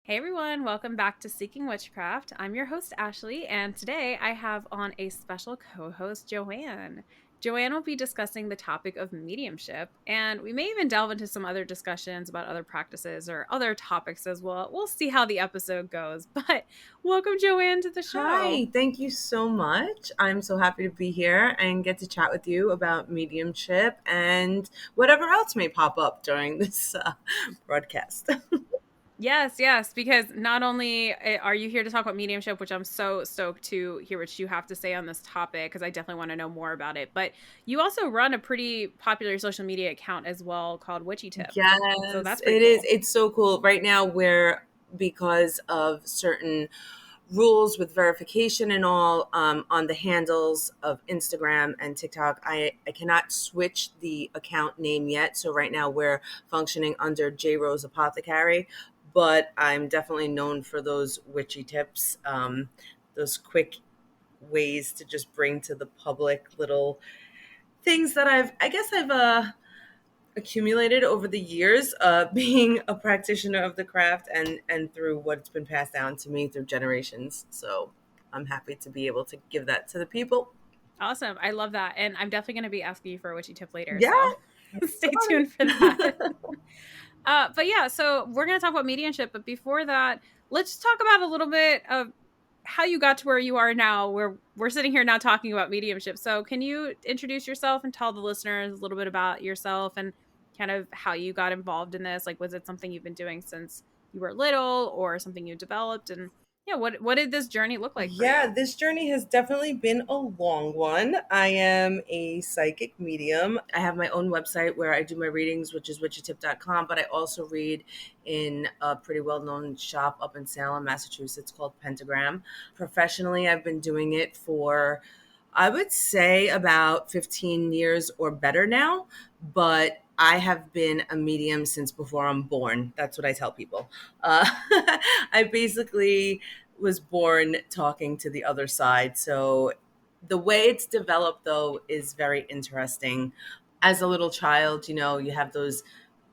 Hey everyone, welcome back to Seeking Witchcraft. I'm your host, Ashley, and today I have on a special co host, Joanne. Joanne will be discussing the topic of mediumship, and we may even delve into some other discussions about other practices or other topics as well. We'll see how the episode goes, but welcome, Joanne, to the show. Hi, thank you so much. I'm so happy to be here and get to chat with you about mediumship and whatever else may pop up during this broadcast. Yes, yes, because not only are you here to talk about mediumship, which I'm so stoked to hear what you have to say on this topic, because I definitely want to know more about it, but you also run a pretty popular social media account as well called Witchy Tip. So Yes, that's pretty it is. cool. It's so cool. Right now, we're because of certain rules with verification and all on the handles of Instagram and TikTok. I cannot switch the account name yet. So right now we're functioning under J Rose Apothecary, but I'm definitely known for those witchy tips, those quick ways to just bring to the public little things that I guess I've accumulated over the years, being a practitioner of the craft and through what's been passed down to me through generations. So I'm happy to be able to give that to the people. Awesome. I love that. And I'm definitely going to be asking you for a Witchy Tip later. Yeah, So stay sorry. tuned for that. But yeah, so we're going to talk about mediumship. But before that, let's talk about a little bit of how you got to where you are now, where we're sitting here now talking about mediumship. So can you introduce yourself and tell the listeners a little bit about yourself and kind of how you got involved in this? Like, was it something you've been doing since you were little or something you developed? And yeah, what did this journey look like for Yeah, you? this journey has definitely been a long one. I am a psychic medium. I have my own website where I do my readings, which is witchytip.com, but I also read in a pretty well known shop up in Salem, Massachusetts called Pentagram. Professionally, I've been doing it for, I would say, about 15 years or better now, but I have been a medium since before I'm born. That's what I tell people. Uh, I basically was born talking to the other side. So the way it's developed, though, is very interesting. As a little child, you have those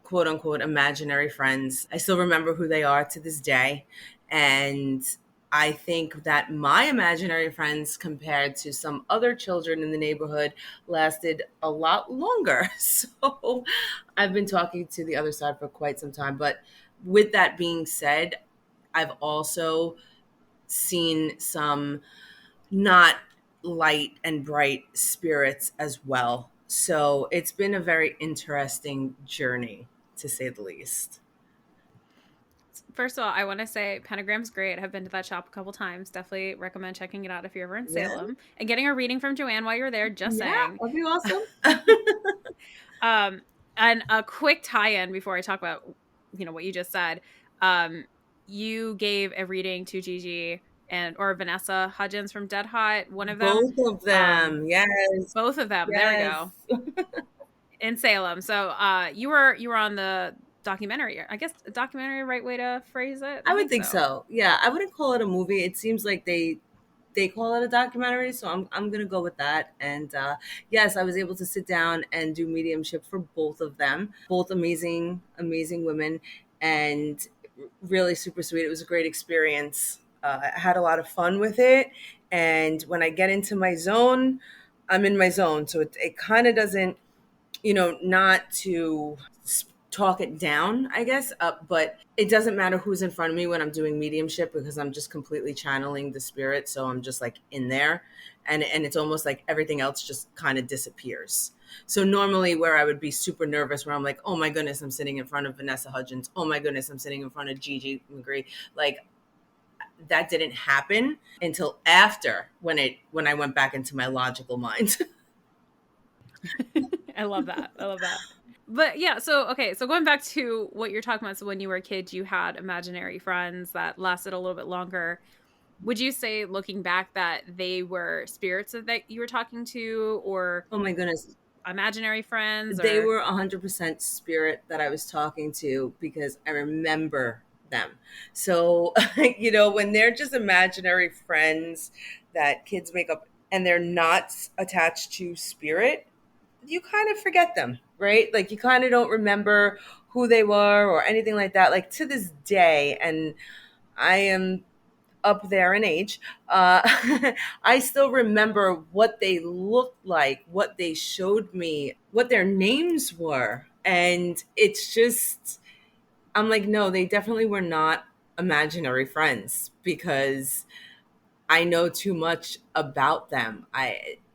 quote unquote imaginary friends. I still remember who they are to this day. And I think that my imaginary friends, compared to some other children in the neighborhood, lasted a lot longer. So I've been talking to the other side for quite some time. But with that being said, I've also seen some not light and bright spirits as well. So it's been a very interesting journey, to say the least. First of all, I want to say Pentagram's great. I've been to that shop a couple times. Definitely recommend checking it out if you're ever in Yeah, Salem and getting a reading from Joanne while you're there. Just yeah, saying. that'd be awesome. um, and a quick tie-in before I talk about what you just said. Um, you gave a reading to Gigi and or Vanessa Hudgens from Dead Hot. One of them. Both of Um, them, yes, both of them. There we yes. go. In Salem. So you were on the documentary. I guess a documentary, right way to phrase it. I I would think think so. so. Yeah, I wouldn't call it a movie. It seems like they call it a documentary, so I'm gonna go with that. And yes, I was able to sit down and do mediumship for both of them. Both amazing women, and really super sweet. It was a great experience. I had a lot of fun with it, and when I get into my zone, I'm in my zone. So it kind of doesn't, not to talk it down, I guess, but it doesn't matter who's in front of me when I'm doing mediumship because I'm just completely channeling the spirit. So I'm just like in there, and it's almost like everything else just kind of disappears. So normally where I would be super nervous, where I'm like, oh my goodness, I'm sitting in front of Vanessa Hudgens. Oh my goodness, I'm sitting in front of Gigi McGree. Like that didn't happen until after when I went back into my logical mind. I love that. I love that. But yeah, so okay, so going back to what you're talking about, so when you were a kid, you had imaginary friends that lasted a little bit longer. Would you say, looking back, that they were spirits that you were talking to, or Oh my goodness. imaginary friends, They or were 100% spirit that I was talking to because I remember them. So, when they're just imaginary friends that kids make up and they're not attached to spirit, you kind of forget them, right? Like you kind of don't remember who they were or anything like that. Like to this day, and I am up there in age, I still remember what they looked like, what they showed me, what their names were. And it's just, I'm like, no, they definitely were not imaginary friends because I know too much about them.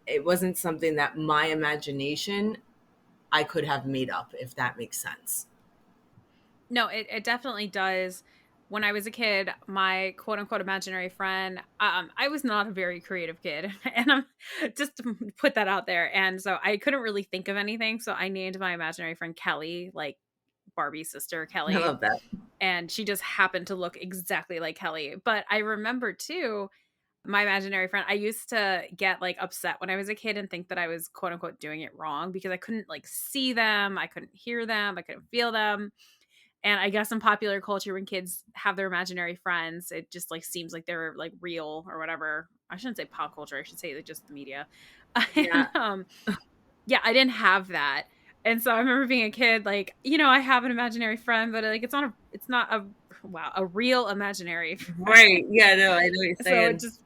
It wasn't something that my imagination I could have made up, if that makes sense. No, it definitely does. When I was a kid, my quote unquote imaginary friend, I was not a very creative kid. And I'm just to put that out there. And so I couldn't really think of anything. So I named my imaginary friend Kelly, like Barbie's sister, I Kelly. love that. And she just happened to look exactly like Kelly. But I remember too, my imaginary friend, I used to get like upset when I was a kid and think that I was quote unquote doing it wrong because I couldn't like see them, I couldn't hear them, I couldn't feel them. And I guess in popular culture, when kids have their imaginary friends, it just like seems like they're like real or whatever. I shouldn't say pop culture. I should say like just the media. And Yeah, yeah, I didn't have that. And so I remember being a kid, like, I have an imaginary friend, but like it's not a wow, a real imaginary right. friend. Yeah, no, I know what you're So it saying. just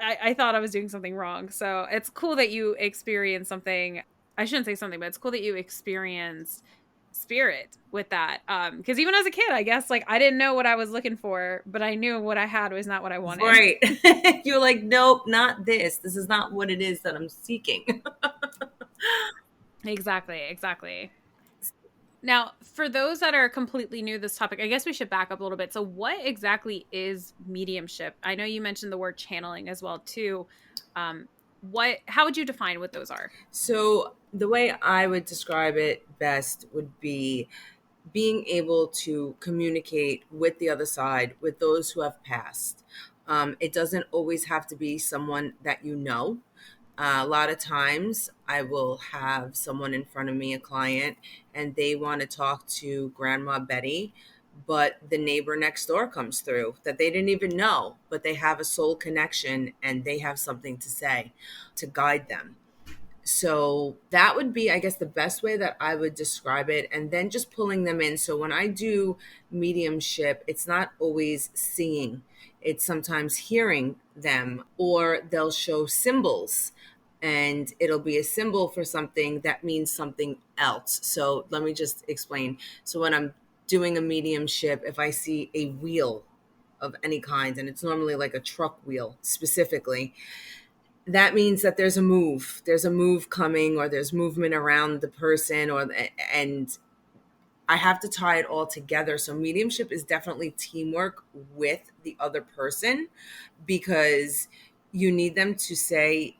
I thought I was doing something wrong. So it's cool that you experience something. I shouldn't say something, but it's cool that you experienced spirit with that. Because even as a kid, I guess like I didn't know what I was looking for, but I knew what I had was not what I wanted. Right. You're like, nope, not this. This is not what it is that I'm seeking. Exactly, exactly. Now, for those that are completely new to this topic, I guess we should back up a little bit. So, what exactly is mediumship? I know you mentioned the word channeling as well too. How would you define what those are? So, the way I would describe it best would be being able to communicate with the other side, with those who have passed. It doesn't always have to be someone that you know. A lot of times, I will have someone in front of me, a client, and they want to talk to Grandma Betty, but the neighbor next door comes through that they didn't even know, but they have a soul connection and they have something to say to guide them. So that would be, I guess, the best way that I would describe it. And then just pulling them in. So when I do mediumship, it's not always seeing, it's sometimes hearing them, or they'll show symbols and it'll be a symbol for something that means something else. So let me just explain. So when I'm doing a mediumship, if I see a wheel of any kind, and it's normally like a truck wheel specifically, that means that there's a move coming, or there's movement around the person, or and I have to tie it all together. So mediumship is definitely teamwork with the other person, because you need them to say,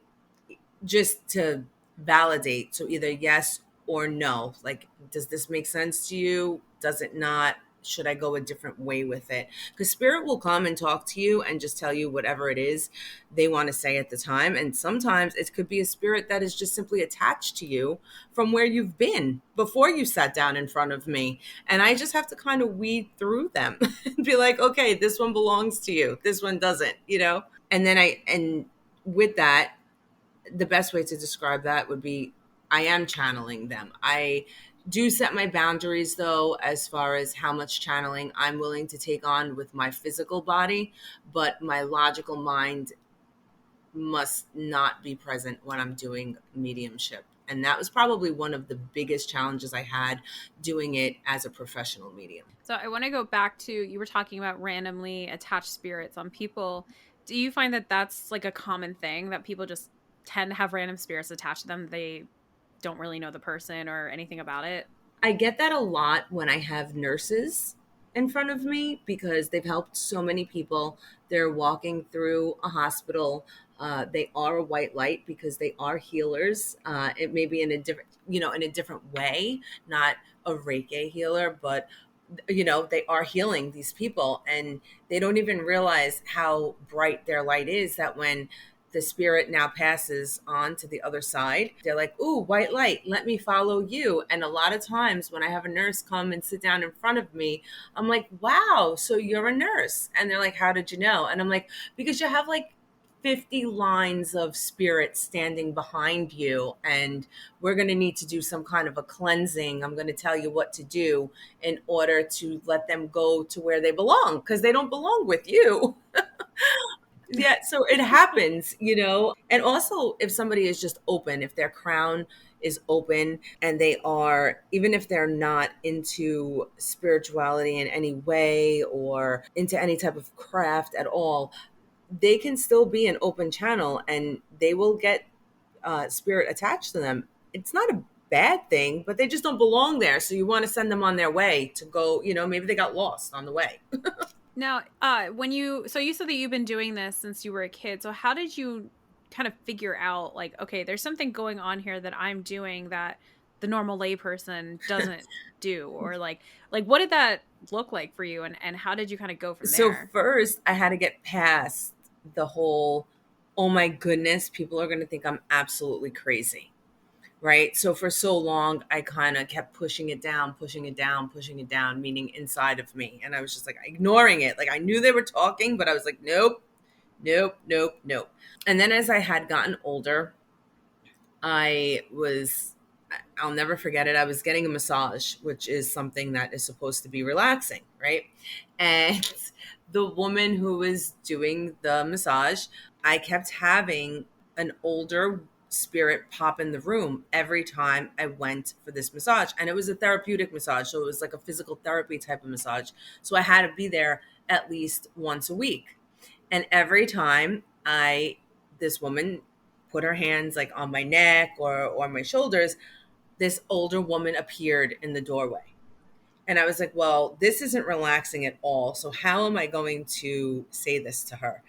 just to validate. So either yes or no. Like, does this make sense to you? Does it not? Should I go a different way with it? Because spirit will come and talk to you and just tell you whatever it is they want to say at the time. And sometimes it could be a spirit that is just simply attached to you from where you've been before you sat down in front of me. And I just have to kind of weed through them and be like, okay, this one belongs to you. This one doesn't, you know? And with that, the best way to describe that would be, I am channeling them. I do set my boundaries though, as far as how much channeling I'm willing to take on with my physical body, but my logical mind must not be present when I'm doing mediumship. And that was probably one of the biggest challenges I had doing it as a professional medium. So I want to go back to you were talking about randomly attached spirits on people. Do you find that that's like a common thing that people just tend to have random spirits attached to them? They don't really know the person or anything about it. I get that a lot when I have nurses in front of me, because they've helped so many people. They're walking through a hospital. They are a white light because they are healers. It may be in a different, in a different way, not a Reiki healer, but they are healing these people, and they don't even realize how bright their light is, that when the spirit now passes on to the other side, they're like, ooh, white light, let me follow you. And a lot of times when I have a nurse come and sit down in front of me, I'm like, wow, so you're a nurse? And they're like, how did you know? And I'm like, because you have like 50 lines of spirit standing behind you, and we're going to need to do some kind of a cleansing. I'm going to tell you what to do in order to let them go to where they belong, because they don't belong with you. Yeah, so it happens, and also if somebody is just open, if their crown is open and they are, even if they're not into spirituality in any way or into any type of craft at all, they can still be an open channel and they will get spirit attached to them. It's not a bad thing, but they just don't belong there. So you want to send them on their way to go, maybe they got lost on the way. Now, so you said that you've been doing this since you were a kid. So how did you kind of figure out, like, okay, there's something going on here that I'm doing that the normal layperson doesn't do, or like what did that look like for you, and how did you kind of go from So there? first, I had to get past the whole, oh my goodness, people are going to think I'm absolutely crazy. Right. So for so long, I kind of kept pushing it down, pushing it down, pushing it down, meaning inside of me. And I was just like ignoring it. Like I knew they were talking, but I was like, nope, nope, nope, nope. And then as I had gotten older, I was, I'll never forget it. I was getting a massage, which is something that is supposed to be relaxing, right? And the woman who was doing the massage, I kept having an older spirit pop in the room every time I went for this massage. And it was a therapeutic massage. So it was like a physical therapy type of massage. So I had to be there at least once a week. And every time this woman put her hands like on my neck or my shoulders, this older woman appeared in the doorway. And I was like, well, this isn't relaxing at all. So how am I going to say this to her?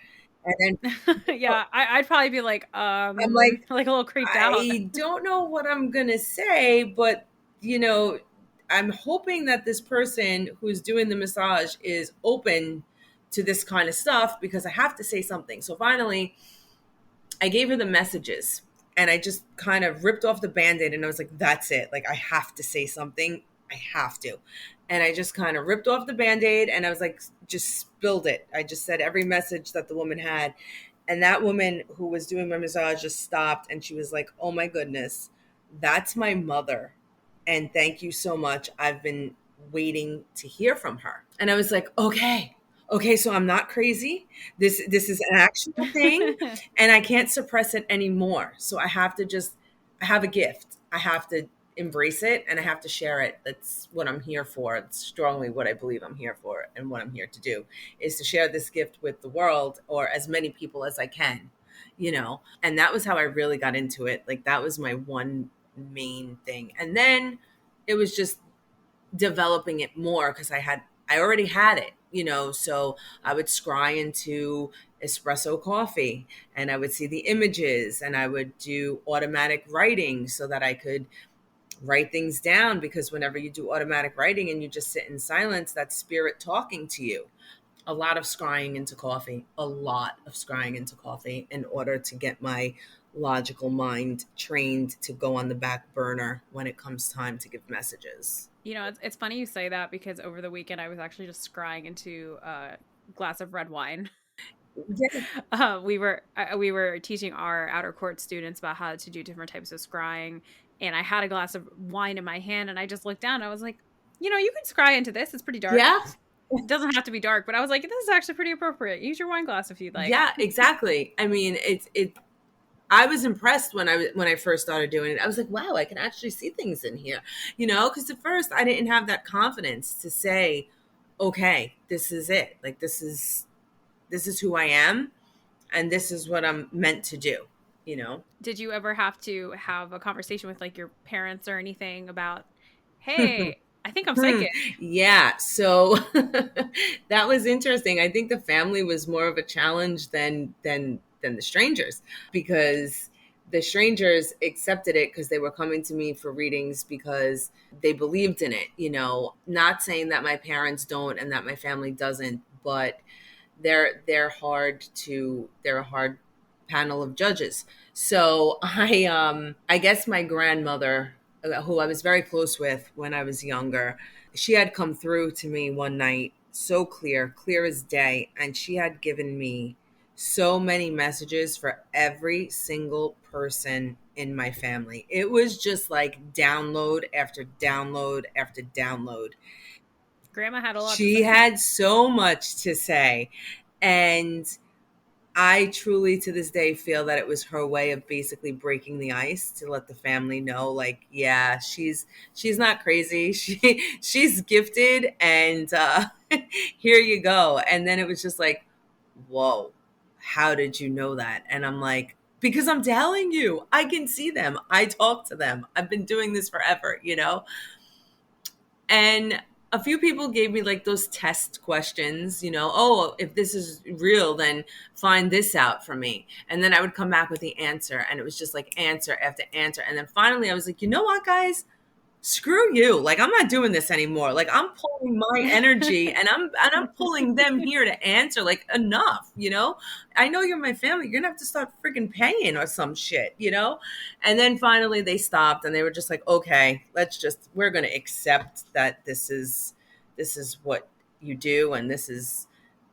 And then Yeah, I'd probably be like, I'm like, like a little creeped out. I don't know what I'm going to say, but you know, I'm hoping that this person who's doing the massage is open to this kind of stuff because I have to say something. So finally, I gave her the messages and I just kind of ripped off the band-aid and I was like, that's it. Like I have to say something. I have to. And I just kind of ripped off the band-aid and I was like, just spilled it. I just said every message that the woman had. And that woman who was doing my massage just stopped and she was like, oh my goodness, that's my mother. And thank you so much. I've been waiting to hear from her. And I was like, okay, so I'm not crazy. This is an actual thing and I can't suppress it anymore. So I have a gift. I have to embrace it and I have to share it. That's what I'm here for. It's strongly what I believe I'm here for and what I'm here to do is to share this gift with the world or as many people as I can, And that was how I really got into it. Like that was my one main thing. And then it was just developing it more because I already had it, so I would scry into espresso coffee and I would see the images and I would do automatic writing so that I could write things down because whenever you do automatic writing and you just sit in silence, that's spirit talking to you. A lot of scrying into coffee, a lot of scrying into coffee in order to get my logical mind trained to go on the back burner when it comes time to give messages. It's funny you say that because over the weekend I was actually just scrying into a glass of red wine. Yeah. We were teaching our outer court students about how to do different types of scrying, and I had a glass of wine in my hand, and I just looked down. And I was like, you can scry into this. It's pretty dark. Yeah. It doesn't have to be dark, but I was like, this is actually pretty appropriate. Use your wine glass if you'd like. Yeah, exactly. I mean, it I was impressed when I first started doing it. I was like, wow, I can actually see things in here, because at first I didn't have that confidence to say, okay, this is it. Like this is who I am and this is what I'm meant to do. Did you ever have to have a conversation with like your parents or anything about, hey, I think I'm psychic? Yeah, so that was interesting. I think the family was more of a challenge than the strangers because the strangers accepted it because they were coming to me for readings because they believed in it. Not saying that my parents don't and that my family doesn't, but they're a hard panel of judges. So I guess my grandmother, who I was very close with when I was younger, she had come through to me one night so clear as day, and she had given me so many messages for every single person in my family. It was just like download after download after download. Grandma had a lot to She say. had so much to say. And I truly to this day feel that it was her way of basically breaking the ice to let the family know, like, yeah, she's not crazy. She's gifted, and here you go. And then it was just like, whoa, how did you know that? And I'm like, because I'm telling you, I can see them. I talk to them. I've been doing this forever, you know? And a few people gave me like those test questions, you know, oh, if this is real, then find this out for me. And then I would come back with the answer. And it was just like answer after answer. And then finally I was like, you know what, guys? Screw you. Like, I'm not doing this anymore. Like, I'm pulling my energy and I'm pulling them here to answer. Like, enough, you know? I know you're my family. You're gonna have to start freaking paying or some shit, you know? And then finally they stopped and they were just like, okay, we're gonna accept that this is what you do and this is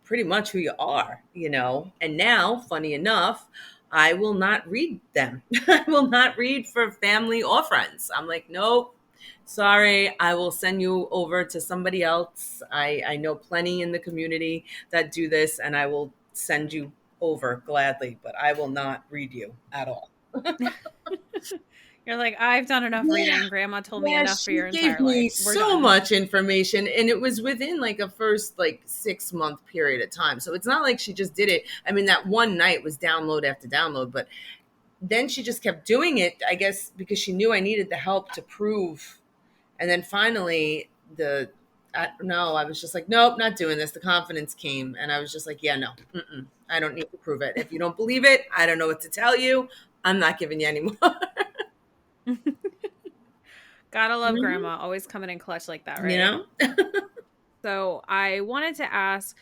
pretty much who you are, you know? And now, funny enough, I will not read them. I will not read for family or friends. I'm like, nope, sorry, I will send you over to somebody else. I know plenty in the community that do this, and I will send you over gladly, but I will not read you at all. You're like, I've done enough Yeah. reading. Grandma told me Yeah, enough for she your gave entire life. me We're so done. much information, and it was within like a first like 6 month period of time. So it's not like she just did it. I mean, that one night was download after download, but then she just kept doing it, I guess, because she knew I needed the help to prove. And then finally, I was just like, nope, not doing this. The confidence came, and I was just like, yeah, no, I don't need to prove it. If you don't believe it, I don't know what to tell you. I'm not giving you any more. Gotta love Mhm. grandma. Always coming in clutch like that, You right? know? So I wanted to ask,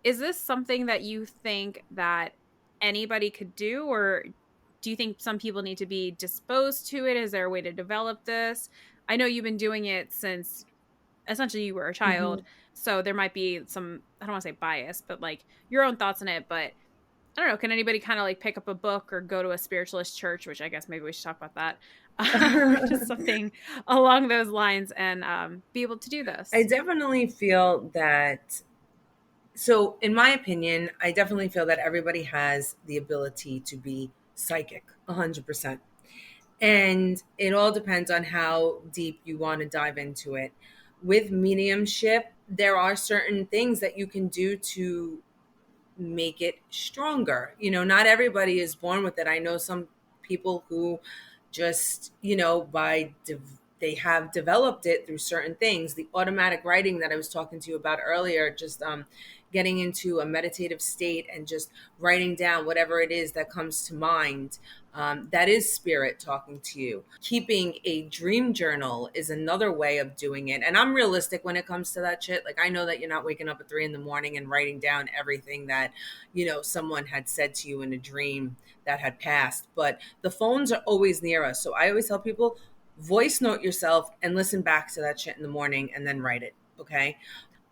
is this something that you think that anybody could do, or do you think some people need to be disposed to it? Is there a way to develop this? I know you've been doing it since essentially you were a child, Mhm. so there might be some, I don't want to say bias, but like your own thoughts on it. But I don't know, can anybody kind of like pick up a book or go to a spiritualist church, which I guess maybe we should talk about that, or just something along those lines, and be able to do I this? definitely feel that. So, in my opinion, I definitely feel that everybody has the ability to be psychic, 100%. And it all depends on how deep you want to dive into it. With mediumship, there are certain things that you can do to make it stronger. You know, not everybody is born with it. I know some people who just, you know, they have developed it through certain things. The automatic writing that I was talking to you about earlier, just getting into a meditative state and just writing down whatever it is that comes to mind. That is spirit talking to you. Keeping a dream journal is another way of doing it. And I'm realistic when it comes to that shit. Like, I know that you're not waking up at 3 in the morning and writing down everything that, you know, someone had said to you in a dream that had passed. But the phones are always near us. So I always tell people, voice note yourself and listen back to that shit in the morning and then write it. Okay.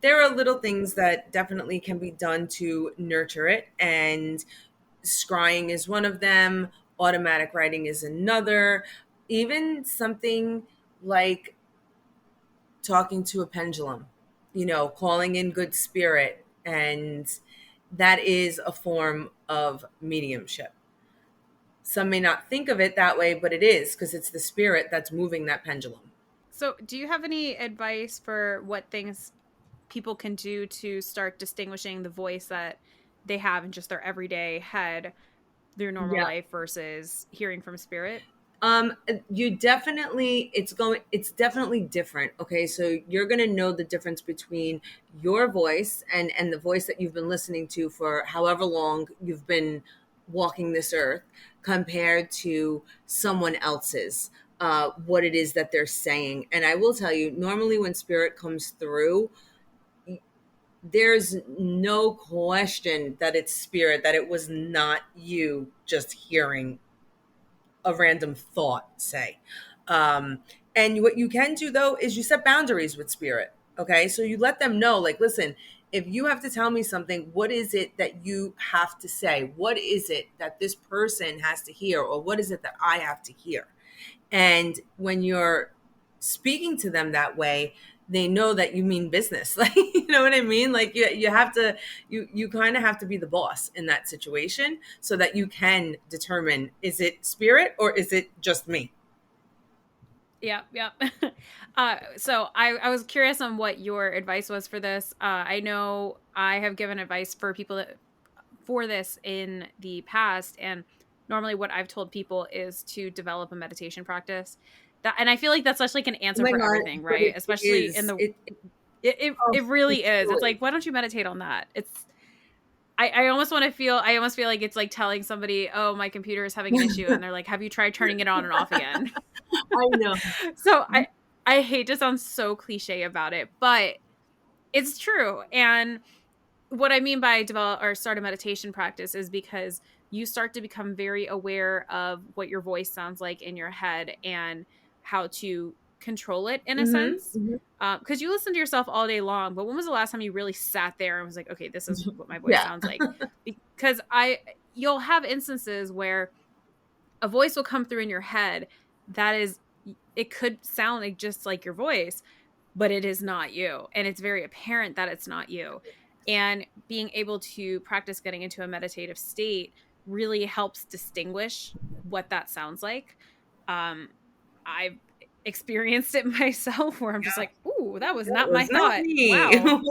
There are little things that definitely can be done to nurture it. And scrying is one of them, automatic writing is another. Even something like talking to a pendulum, you know, calling in good spirit. And that is a form of mediumship. Some may not think of it that way, but it is because it's the spirit that's moving that pendulum. So, do you have any advice for what things people can do to start distinguishing the voice that they have in just their everyday head, their normal Yeah. life versus hearing from spirit? Um, you definitely, it's definitely different. Okay. So you're going to know the difference between your voice and the voice that you've been listening to for however long you've been walking this earth compared to someone else's, what it is that they're saying. And I will tell you, normally when spirit comes through, there's no question that it's spirit, that it was not you just hearing a random thought, say. And what you can do though is you set boundaries with spirit. Okay. So you let them know, like, listen, if you have to tell me something, what is it that you have to say? What is it that this person has to hear? Or what is it that I have to hear? And when you're speaking to them that way, they know that you mean business. Like, you know what I mean? Like you have to, you kind of have to be the boss in that situation so that you can determine, is it spirit or is it just me? Yeah, yeah. So I was curious on what your advice was for this. I know I have given advice for people that, for this in the past, and normally what I've told people is to develop a meditation practice. That, and I feel like that's such like an Oh answer my for God. everything, But right? it Especially in is, the it, oh, it really it's is. It's silly. like, why don't you meditate on that? It's I almost want to feel I almost feel like it's like telling somebody, oh, my computer is having an issue, and they're like, have you tried turning it on and off again? I know. So I hate to sound so cliche about it, but it's true. And what I mean by develop or start a meditation practice is because you start to become very aware of what your voice sounds like in your head and how to control it in a Mm-hmm, sense. mm-hmm. Because you listen to yourself all day long, but when was the last time you really sat there and was like, okay, this is what my voice Yeah. sounds like? Because you'll have instances where a voice will come through in your head that is, it could sound like just like your voice, but it is not you. And it's very apparent that it's not you. And being able to practice getting into a meditative state really helps distinguish what that sounds like. Um, I've experienced it myself where I'm just like, ooh, that was That not my was not thought. me. Wow,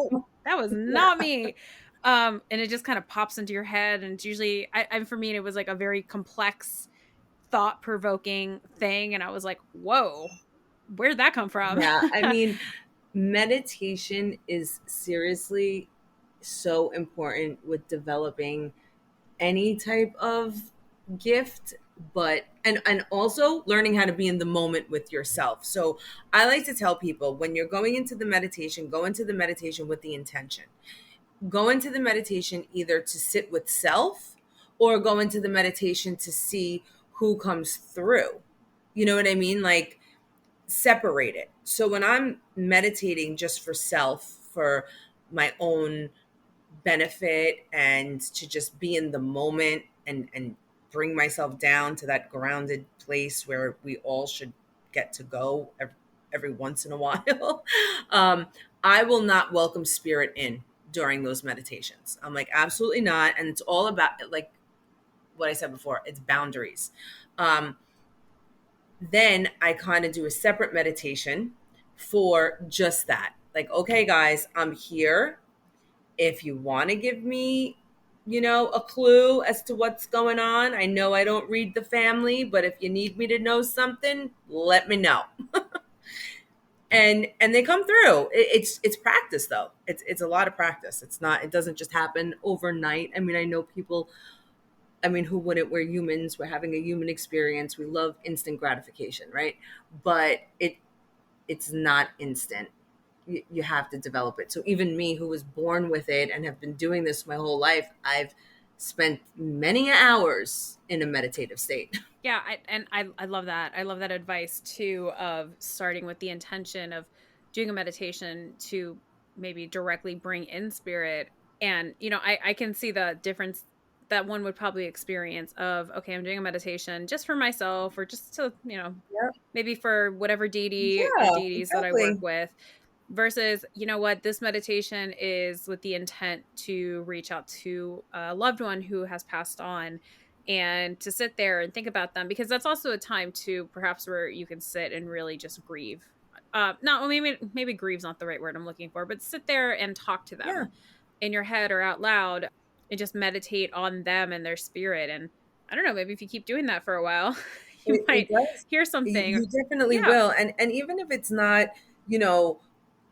that was Yeah. not me. And it just kind of pops into your head. And it's usually, for me, it was like a very complex, thought provoking thing. And I was like, whoa, where'd that come from? Yeah. I mean, meditation is seriously so important with developing any type of gift, but and also learning how to be in the moment with yourself. So I like to tell people, when you're going into the meditation, go into the meditation with the intention. Go into the meditation either to sit with self or go into the meditation to see who comes through. You know what I mean? Like, separate it. So when I'm meditating just for self, for my own benefit and to just be in the moment and bring myself down to that grounded place where we all should get to go every once in a while, um, I will not welcome spirit in during those meditations. I'm like, absolutely not. And it's all about, like what I said before, it's boundaries. um, then I kind of do a separate meditation for just that. Like, okay, guys, I'm here. If you want to give me, a clue as to what's going on, I know I don't read the family, but if you need me to know something, let me know. And they come through. It's practice though. It's a lot of practice. It's not. It doesn't just happen overnight. I mean, I know people. I mean, who wouldn't? We're humans. We're having a human experience. We love instant gratification, right? But it's not instant. You have to develop it. So even me, who was born with it and have been doing this my whole life, I've spent many hours in a meditative state. Yeah, I love that. I love that advice too of starting with the intention of doing a meditation to maybe directly bring in spirit. And I can see the difference that one would probably experience of, okay, I'm doing a meditation just for myself or just to, Yeah, maybe for whatever deity or yeah, deities that I work exactly. with, versus, what, this meditation is with the intent to reach out to a loved one who has passed on and to sit there and think about them, because that's also a time to perhaps where you can sit and really just grieve. Not, well, maybe grieve's not the right word I'm looking for, but sit there and talk to Yeah, them in your head or out loud and just meditate on them and their spirit. And I don't know, maybe if you keep doing that for a while, you it might does. hear something. You definitely Yeah. will. And even if it's not, you know,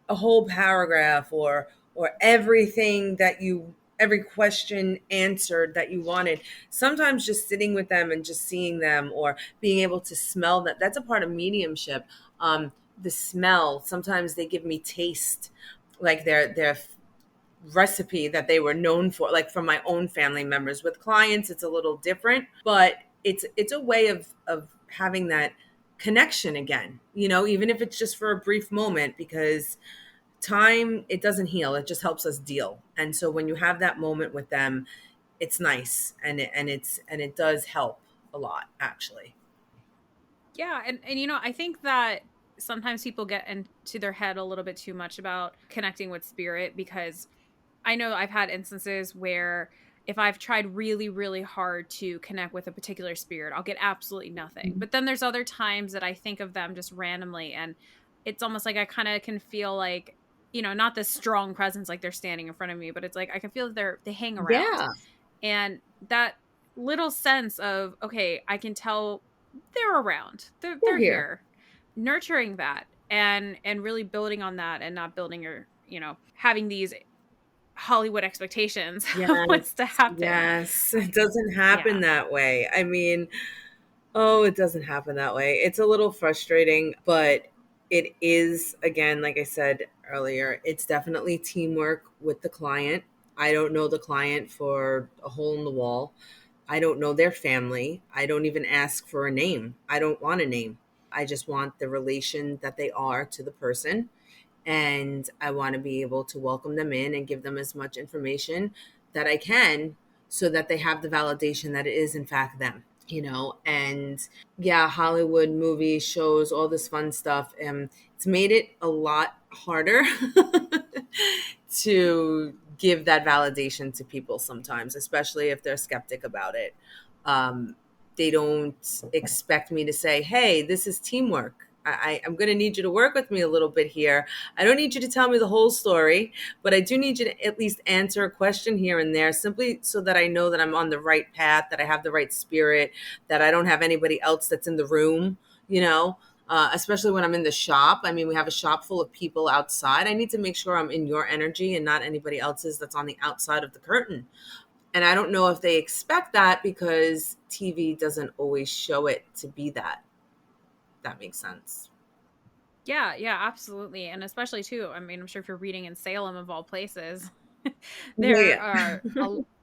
a whole paragraph or every question answered that you wanted, sometimes just sitting with them and just seeing them or being able to smell that, that's a part of mediumship. The smell, sometimes they give me taste, like their recipe that they were known for, like from my own family members. With clients it's a little different, but it's a way of having that connection again, even if it's just for a brief moment, because time, it doesn't heal, it just helps us deal. And so when you have that moment with them, it's nice, and it does help a lot, actually. Yeah, and I think that sometimes people get into their head a little bit too much about connecting with spirit, because I know I've had instances where if I've tried really, really hard to connect with a particular spirit, I'll get absolutely nothing. But then there's other times that I think of them just randomly, and it's almost like I kind of can feel like, not this strong presence like they're standing in front of me, but it's like I can feel that they hang around. Yeah, And that little sense of, okay, I can tell they're around. They're they're here. here. Nurturing that and really building on that, and not building or, having these Hollywood expectations of what's to Yes, happen. yes. It doesn't Yeah. happen that way. I mean, oh, it doesn't happen that way. It's a little frustrating, but it is, again, like I said earlier, it's definitely teamwork with the client. I don't know the client for a hole in the wall. I don't know their family. I don't even ask for a name. I don't want a name. I just want the relation that they are to the person. And I want to be able to welcome them in and give them as much information that I can, so that they have the validation that it is, in fact, them. And yeah, Hollywood movies, shows, all this fun stuff, it's made it a lot harder to give that validation to people sometimes, especially if they're skeptic about it. um, they don't expect me to say, hey, this is teamwork. I'm going to need you to work with me a little bit here. I don't need you to tell me the whole story, but I do need you to at least answer a question here and there, simply so that I know that I'm on the right path, that I have the right spirit, that I don't have anybody else that's in the room, you know, especially when I'm in the shop. I mean, we have a shop full of people outside. I need to make sure I'm in your energy and not anybody else's that's on the outside of the curtain. And I don't know if they expect that, because TV doesn't always show it to be that. That makes sense. Yeah, yeah, absolutely. And especially too, I mean, I'm sure if you're reading in Salem of all places, Oh, there yeah. are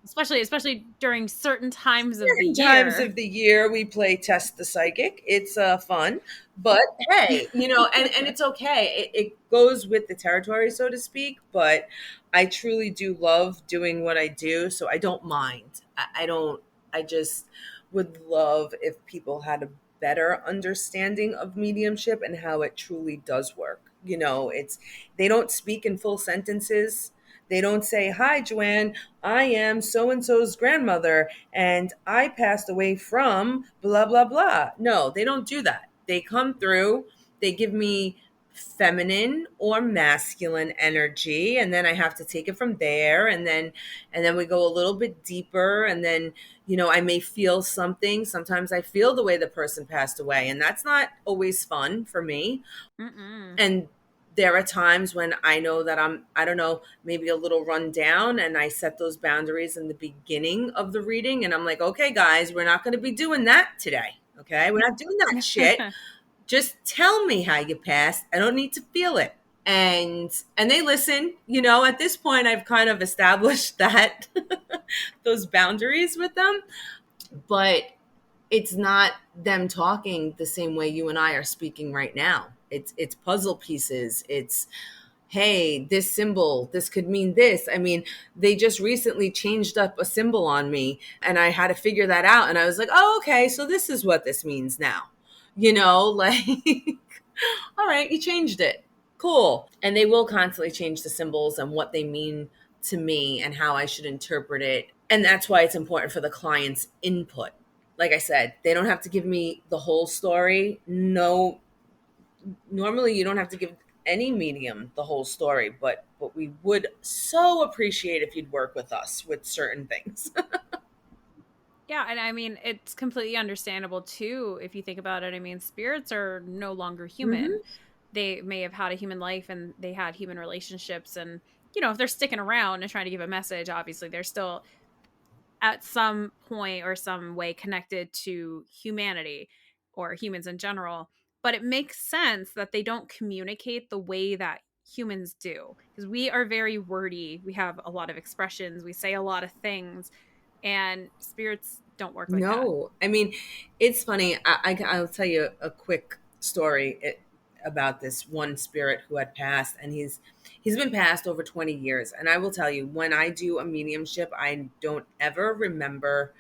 especially during certain times of the Certain times year. of the year we play Test the Psychic. It's fun, but hey, and it's okay. It goes with the territory, so to speak. But I truly do love doing what I do, so I don't mind. I don't. I just would love if people had a better understanding of mediumship and how it truly does work. It's, they don't speak in full sentences. They don't say, "Hi, Joanne. I am so and so's grandmother, and I passed away from blah, blah, blah." No, they don't do that. They come through, they give me feminine or masculine energy, and then I have to take it from there, and then we go a little bit deeper, and then I may feel something. Sometimes I feel the way the person passed away, and that's not always fun for me. Mm-mm. And there are times when I know that I don't know, maybe a little run down, and I set those boundaries in the beginning of the reading. And I'm like, okay, guys, we're not going to be doing that today. Okay. We're not doing that shit. Just tell me how you passed. I don't need to feel it. And they listen. At this point, I've kind of established that those boundaries with them. But it's not them talking the same way you and I are speaking right now. It's puzzle pieces. It's, hey, this symbol, this could mean this. I mean, they just recently changed up a symbol on me, and I had to figure that out, and I was like, "Oh, okay, so this is what this means now." Like, all right, you changed it. Cool. And they will constantly change the symbols and what they mean to me and how I should interpret it. And that's why it's important for the client's input. Like I said, they don't have to give me the whole story. No, normally you don't have to give any medium the whole story, but we would so appreciate if you'd work with us with certain things. Yeah, and I mean, it's completely understandable too if you think about it. I mean, spirits are no longer human. Hmm. They may have had a human life and they had human relationships, and if they're sticking around and trying to give a message, obviously they're still at some point or some way connected to humanity or humans in general. But it makes sense that they don't communicate the way that humans do, because we are very wordy. We have a lot of expressions, we say a lot of things, and spirits don't work like that. No, I mean, it's funny. I'll tell you a quick story. about this one spirit who had passed, and he's been passed over 20 years. And I will tell you, when I do a mediumship, I don't remember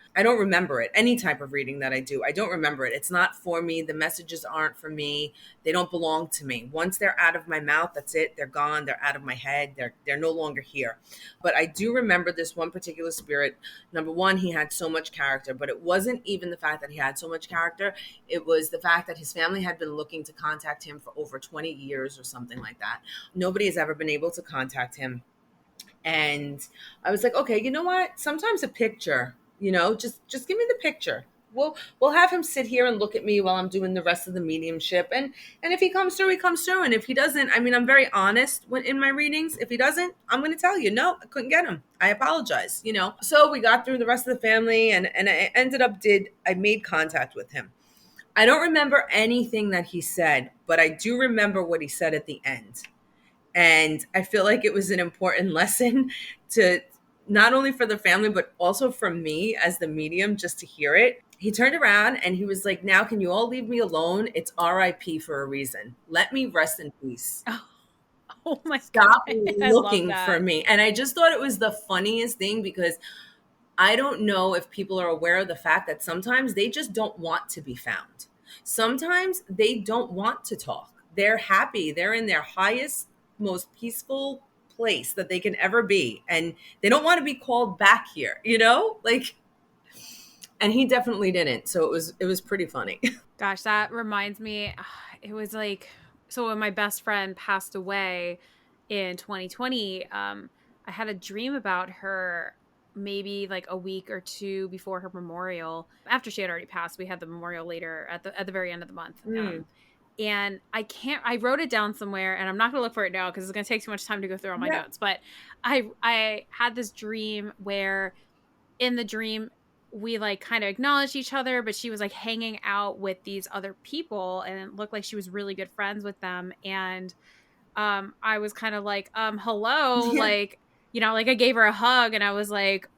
it. Any type of reading that I do, I don't remember it. It's not for me. The messages aren't for me. They don't belong to me. Once they're out of my mouth, that's it. They're gone. They're out of my head. They're no longer here. But I do remember this one particular spirit. Number one, he had so much character, but it wasn't even the fact that he had so much character. It was the fact that his family had been looking to contact him for over 20 years or something like that. Nobody has ever been able to contact him. And I was like, okay, you know what? Sometimes a picture, just give me the picture. We'll have him sit here and look at me while I'm doing the rest of the mediumship. And if he comes through, he comes through. And if he doesn't, I mean, I'm very honest in my readings. If he doesn't, I'm going to tell you, no, I couldn't get him. I apologize. So we got through the rest of the family, and I made contact with him. I don't remember anything that he said, but I do remember what he said at the end. And I feel like it was an important lesson to not only for the family, but also for me as the medium, just to hear it. He turned around and he was like, now can you all leave me alone? It's RIP for a reason. Let me rest in peace. Oh, oh my Stop God. I love looking that. for me. And I just thought it was the funniest thing, because I don't know if people are aware of the fact that sometimes they just don't want to be found. Sometimes they don't want to talk. They're happy. They're in their highest, most peaceful place that they can ever be. And they don't want to be called back here, like, and he definitely didn't. So it was pretty funny. Gosh, that reminds me, it was like, so when my best friend passed away in 2020, I had a dream about her maybe like a week or two before her memorial. After she had already passed, we had the memorial later at the very end of the month. And I wrote it down somewhere, and I'm not going to look for it now because it's going to take too much time to go through all my notes. But I had this dream where in the dream, we like kind of acknowledged each other, but she was like hanging out with these other people, and it looked like she was really good friends with them. And I was kind of like, hello, Yeah. like, like I gave her a hug, and I was like,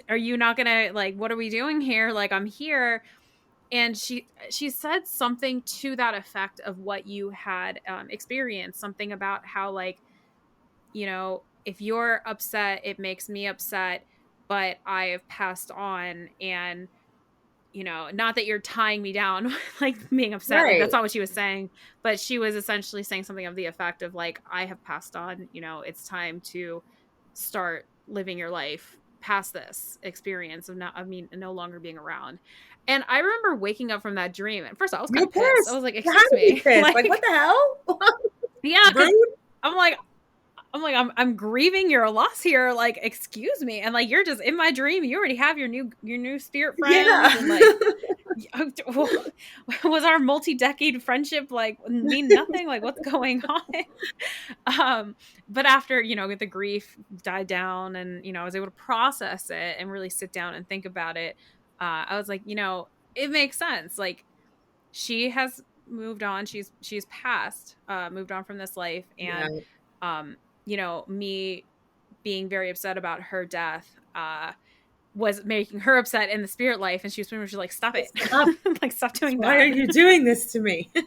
are you not gonna, like, what are we doing here? Like, I'm here. And she said something to that effect of what you had experienced, something about how, like, if you're upset, it makes me upset, but I have passed on. And not that you're tying me down like being upset, like that's Right. not what she was saying, but she was essentially saying something of the effect of like, I have passed on, it's time to start living your life past this experience of me no longer being around. And I remember waking up from that dream, and first I was kind You're of pissed. I was pissed. like, You had excuse to be me. pissed. Like, what Like, the hell? yeah, because Rude. I'm like, I'm grieving your loss here. Like, excuse me. And like, you're just in my dream. You already have your new spirit friends. And Yeah. like, was our multi-decade friendship like mean nothing? Like, what's going on? But after, the grief died down, and, I was able to process it and really sit down and think about it. I was like, it makes sense. Like, she has moved on. She's passed, moved on from this life. Yeah. And, um, me being very upset about her death, was making her upset in the spirit life. And she was pretty much like, stop it. Stop. Like, stop doing Why are that. you doing this to me? And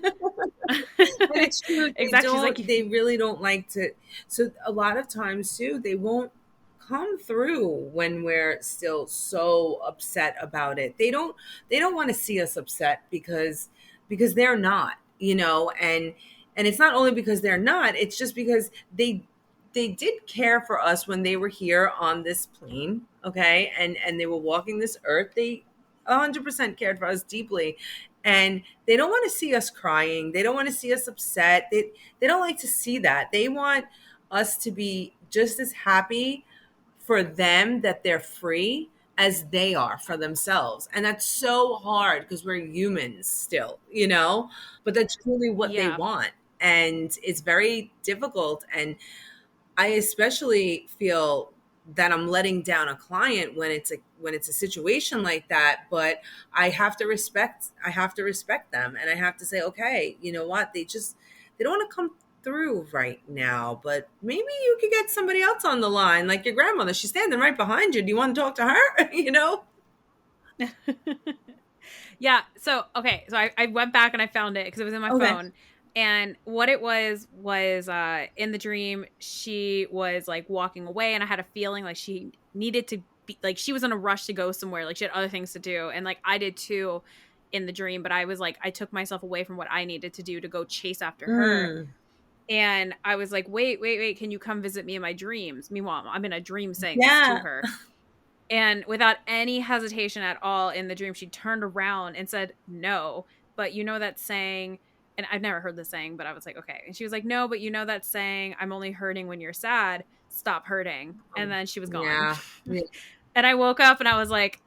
it's true. Exactly. She's like, They really don't like to. So a lot of times too, they won't come through when we're still so upset about it. They don't want to see us upset because they're not. And it's not only because they're not, it's just because they did care for us when they were here on this plane, okay? And they were walking this earth. They 100% cared for us deeply, and they don't want to see us crying. They don't want to see us upset. They don't like to see that. They want us to be just as happy for them that they're free as they are for themselves. And that's so hard because we're humans still, but that's truly what they yeah, want. And it's very difficult. And I especially feel that I'm letting down a client when it's a situation like that, but I have to respect them, and I have to say, okay, you know what? They don't want to come through right now, but maybe you could get somebody else on the line, like your grandmother. She's standing right behind you. Do you want to talk to her? yeah. So, okay. So I went back and I found it because it was in my Okay. phone. And what it was in the dream, she was like walking away, and I had a feeling like she needed to be like she was in a rush to go somewhere, like she had other things to do, and like I did too in the dream, but I was like I took myself away from what I needed to do to go chase after her. Mm, And I was like, wait, can you come visit me in my dreams? Meanwhile, I'm in a dream saying this to yeah. her. And without any hesitation at all in the dream, she turned around and said, "No, but you know that saying," and I've never heard the saying, but I was like, "Okay." And she was like, "No, but you know that saying, I'm only hurting when you're sad. Stop hurting." And then she was gone. Yeah. Yeah. And I woke up and I was like,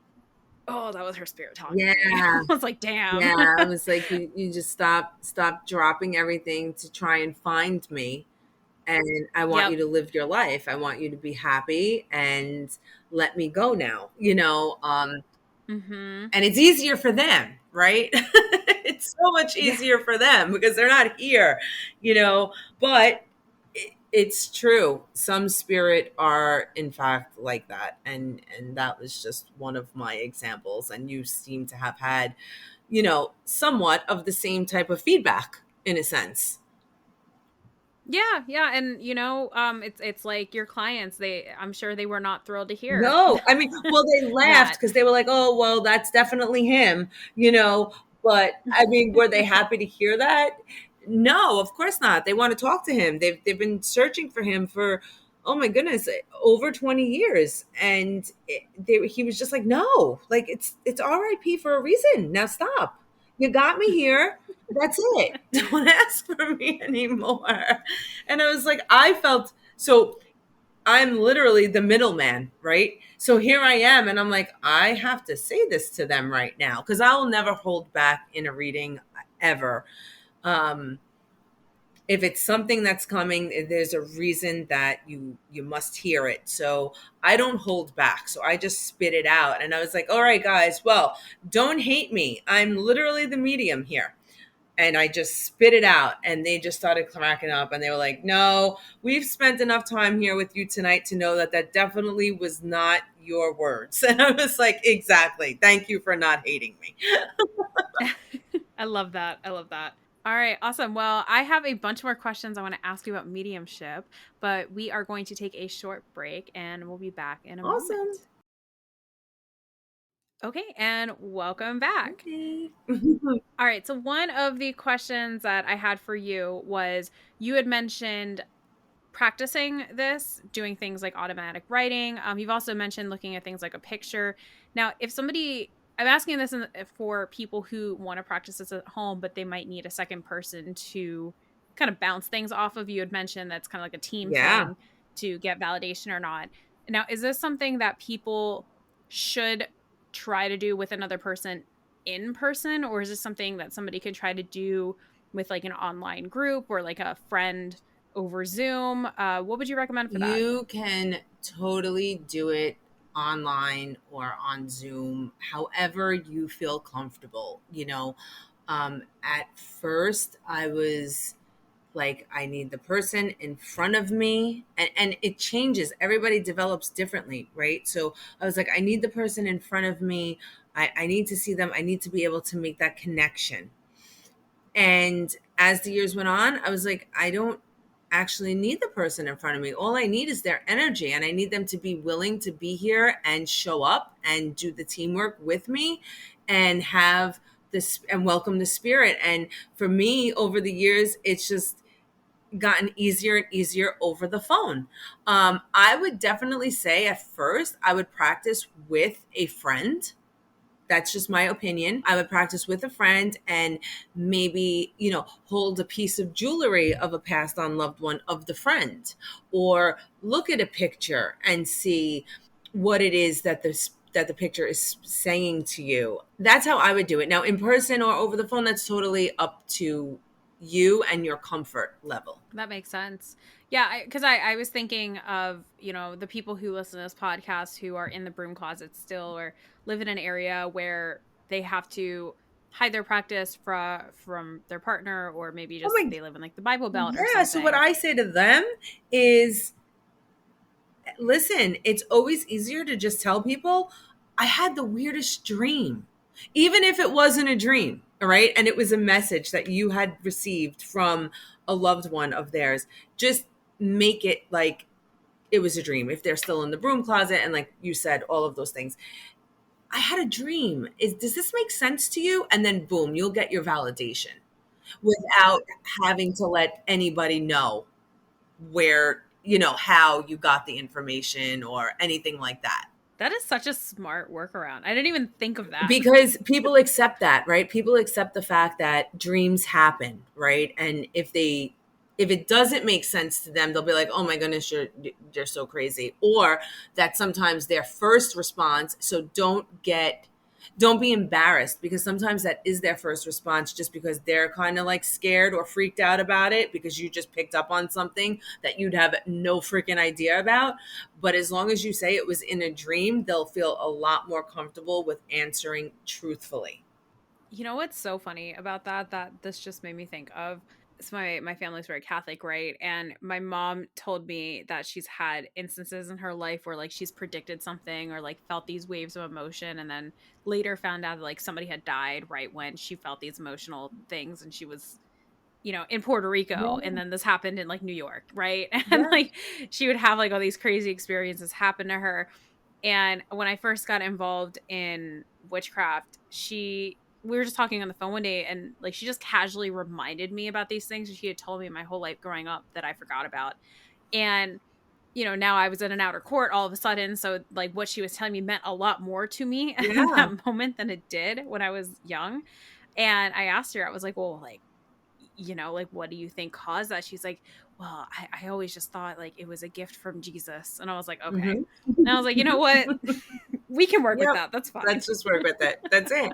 "Oh, that was her spirit talking to me." Yeah. I was like, "Damn." Yeah. It was like you just stop dropping everything to try and find me. And I want you Yep. to live your life. I want you to be happy and let me go now, you know. Mhm. And it's easier for them, right? It's so much Yeah. easier for them because they're not here, you know. But it's true. Some spirit are in fact like that, and that was just one of my examples. And you seem to have had, you know, somewhat of the same type of feedback in a sense. Yeah, and it's like your clients, I'm sure they were not thrilled to hear No, I mean, well, they laughed that. because they were like, "Oh, well, that's definitely him," you know. But I mean, were they happy to hear that? No, of course not. They want to talk to him. They've been searching for him for, oh my goodness, over 20 years, and he was just like, "No, like it's R.I.P. for a reason. Now stop. You got me here. That's it. Don't ask for me anymore." And I was like, I felt so. I'm literally the middleman, right? So here I am, and I'm like, I have to say this to them right now because I will never hold back in a reading ever. Um, if it's something that's coming, there's a reason that you must hear it. So I don't hold back. So I just spit it out, and I was like, all right, guys, well, don't hate me. I'm literally the medium here, and I just spit it out, and they just started cracking up, and they were like, "No, we've spent enough time here with you tonight to know that that definitely was not your words." And I was like, "Exactly. Thank you for not hating me." I love that. I love that. All right, awesome. Well, I have a bunch more questions I want to ask you about mediumship, but we are going to take a short break and we'll be back in a Awesome. moment. Okay, and welcome back. Okay. All right, so one of the questions that I had for you was you had mentioned practicing this, doing things like automatic writing. You've also mentioned looking at things like a picture. Now, if somebody, I'm asking this for people who want to practice this at home, but they might need a second person to kind of bounce things off of. You had mentioned that's kind of like a team Yeah. thing to get validation or not. Now, is this something that people should try to do with another person in person, or is this something that somebody could try to do with like an online group or like a friend over Zoom? What would you recommend for that? You can totally do it online or on Zoom, however you feel comfortable. You know, at first I was like, I need the person in front of me, and it changes. Everybody develops differently, right? So I was like, I need the person in front of me. I need to see them. I need to be able to make that connection. And as the years went on, I was like, I don't actually need the person in front of me. All I need is their energy, and I need them to be willing to be here and show up and do the teamwork with me and have this and welcome the spirit. And for me, over the years, it's just gotten easier and easier over the phone. I would definitely say at first I would practice with a friend. That's just my opinion. I would practice with a friend and maybe, you know, hold a piece of jewelry of a passed on loved one of the friend, or look at a picture and see what it is that the picture is saying to you. That's how I would do it. Now, in person or over the phone, that's totally up to you and your comfort level. That makes sense. Yeah, because I was thinking of, the people who listen to this podcast who are in the broom closet still or live in an area where they have to hide their practice from their partner, or maybe Oh just my, they live in like the Bible Belt or yeah. So what something. I say to them is, listen, it's always easier to just tell people, I had the weirdest dream. Even if it wasn't a dream, all right, and it was a message that you had received from a loved one of theirs, just make it like it was a dream. If they're still in the broom closet, and like you said, all of those things. I had a dream. Does this make sense to you? And then boom, you'll get your validation without having to let anybody know where, how you got the information or anything like that. That is such a smart workaround. I didn't even think of that. Because people accept that, right? People accept the fact that dreams happen, right? And if it doesn't make sense to them, they'll be like, "Oh my goodness, you're so crazy." Or that sometimes their first response, so don't be embarrassed, because sometimes that is their first response just because they're kind of like scared or freaked out about it because you just picked up on something that you'd have no freaking idea about. But as long as you say it was in a dream, they'll feel a lot more comfortable with answering truthfully. You know what's so funny about that this just made me think of? So my family's very Catholic, right? And my mom told me that she's had instances in her life where like she's predicted something or like felt these waves of emotion, and then later found out that like somebody had died right when she felt these emotional things, and she was, in Puerto Rico, and Yeah. then this happened in like New York, right? And Yeah. like she would have like all these crazy experiences happen to her. And when I first got involved in witchcraft, we were just talking on the phone one day, and like she just casually reminded me about these things that she had told me my whole life growing up that I forgot about. And now I was in an outer court all of a sudden, so like what she was telling me meant a lot more to me in Yeah. that moment than it did when I was young. And I asked her, I was like, well, like, like, what do you think caused that? She's like, well, I always just thought like it was a gift from Jesus. And I was like, okay. Hmm. And I was like, you know what? We can work with Yep. that. That's fine. Let's just work with it. That's it.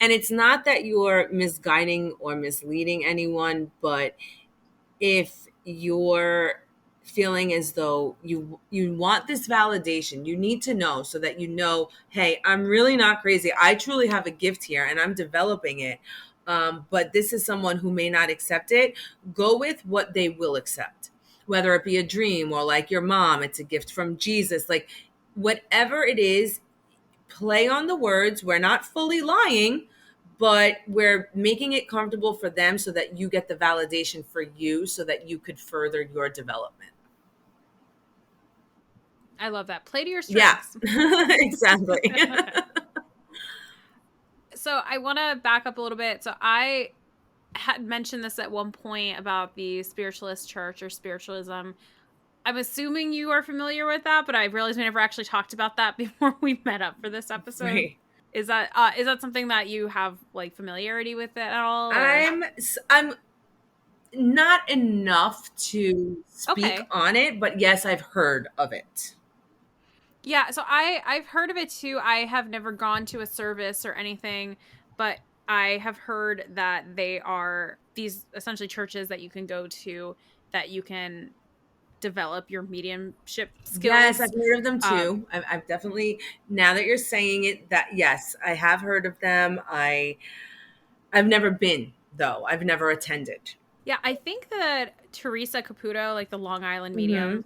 And it's not that you're misguiding or misleading anyone, but if you're feeling as though you want this validation, you need to know, so that hey, I'm really not crazy. I truly have a gift here and I'm developing it. But this is someone who may not accept it. Go with what they will accept, whether it be a dream or like your mom, it's a gift from Jesus. Like whatever it is, play on the words. We're not fully lying, but we're making it comfortable for them so that you get the validation for you so that you could further your development. I love that. Play to your Yeah, strengths. exactly. So I want to back up a little bit. So I had mentioned this at one point about the spiritualist church or spiritualism. I'm assuming you are familiar with that, but I realized we never actually talked about that before we met up for this episode. Right. Is that something that you have like familiarity with it at all, or? I'm not enough to speak Okay. on it, but yes, I've heard of it. Yeah, so I've heard of it too. I have never gone to a service or anything, but I have heard that they are these essentially churches that you can go to that you can develop your mediumship Yes, I've skills. heard of them Um, too. I've definitely, now that you're saying it, that yes, I have heard of them. I've never been, though. I've never attended. yeah, I think that Teresa Caputo, like the Long Island Hmm. medium,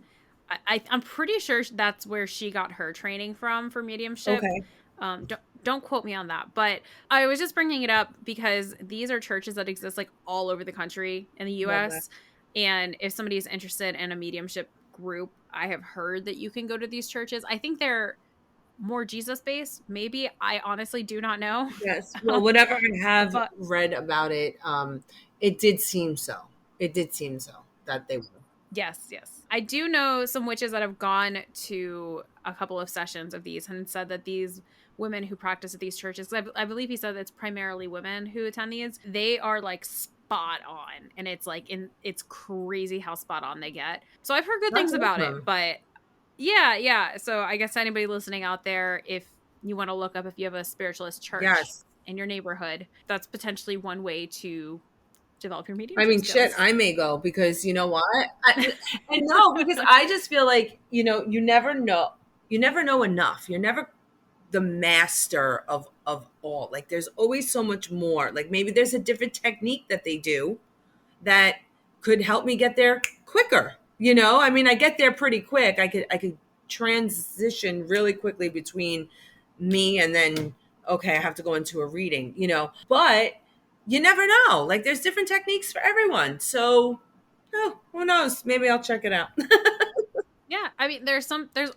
I'm pretty sure that's where she got her training from for mediumship. Okay. Don't quote me on that, but I was just bringing it up because these are churches that exist like all over the country in the Love that. U.S. And if somebody is interested in a mediumship group, I have heard that you can go to these churches. I think they're more Jesus based. Maybe I honestly do not know, Yes. Well, whatever I have but read about it, it did seem so. It did seem so that they were. yes, yes. I do know some witches that have gone to a couple of sessions of these and said that these women who practice at these churches, I believe he said it's primarily women who attend these, they are like spot on. And it's crazy how spot on they get. So I've heard good That's things about it, awesome. but yeah, yeah. So I guess anybody listening out there, if you want to look up if you have a spiritualist church Yes. in your neighborhood, that's potentially one way to develop your I mediumship mean, shit, skills. I may go because you know what? I know, because I just feel like, you never know. You never know enough. You're never the master of all. Like there's always so much more. Like maybe there's a different technique that they do that could help me get there quicker. I mean, I get there pretty quick. I could transition really quickly between me and then, okay, I have to go into a reading, but you never know. Like, there's different techniques for everyone. So, oh, who knows? Maybe I'll check it out. Yeah, I mean, there's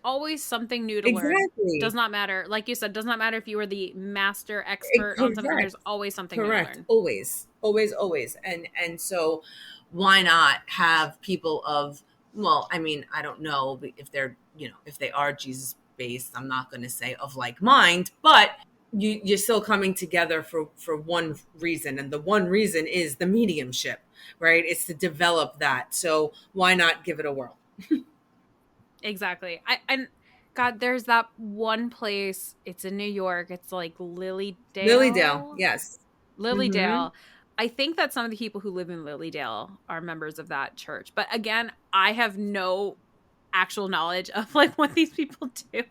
always something new to learn. Does Exactly. not matter. Like you said, does not matter if you were the master expert on something. Correct. There's always something new to Correct. learn. Always. Always, always. And so why not have people of, well, I mean, I don't know if they're, if they are Jesus based, I'm not going to say of like mind, but you're still coming together for one reason, and the one reason is the mediumship, right? It's to develop that. So why not give it a whirl? Exactly. And God, there's that one place. It's in New York. It's like Lilydale, Lilydale. yes. Mm-hmm. Lilydale. I think that some of the people who live in Lilydale are members of that church. But again, I have no actual knowledge of like what these people do.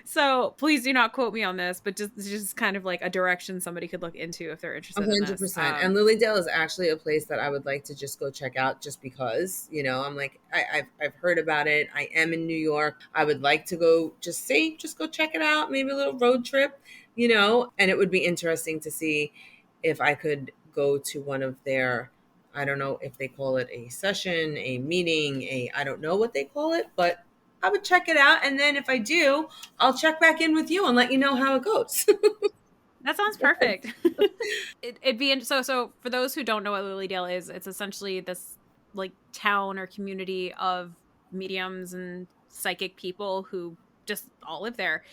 So please do not quote me on this, but just kind of like a direction somebody could look into if they're A interested in hundred this. percent. And Lilydale is actually a place that I would like to just go check out, just because, I'm like, I've heard about it. I am in New York. I would like to go just go check it out. Maybe a little road trip, and it would be interesting to see if I could go to one of their, I don't know if they call it a session, a meeting, I don't know what they call it, but I would check it out. And then if I do, I'll check back in with you and let you know how it goes. That sounds perfect. It'd be so for those who don't know what Lilydale is, it's essentially this like town or community of mediums and psychic people who just all live there.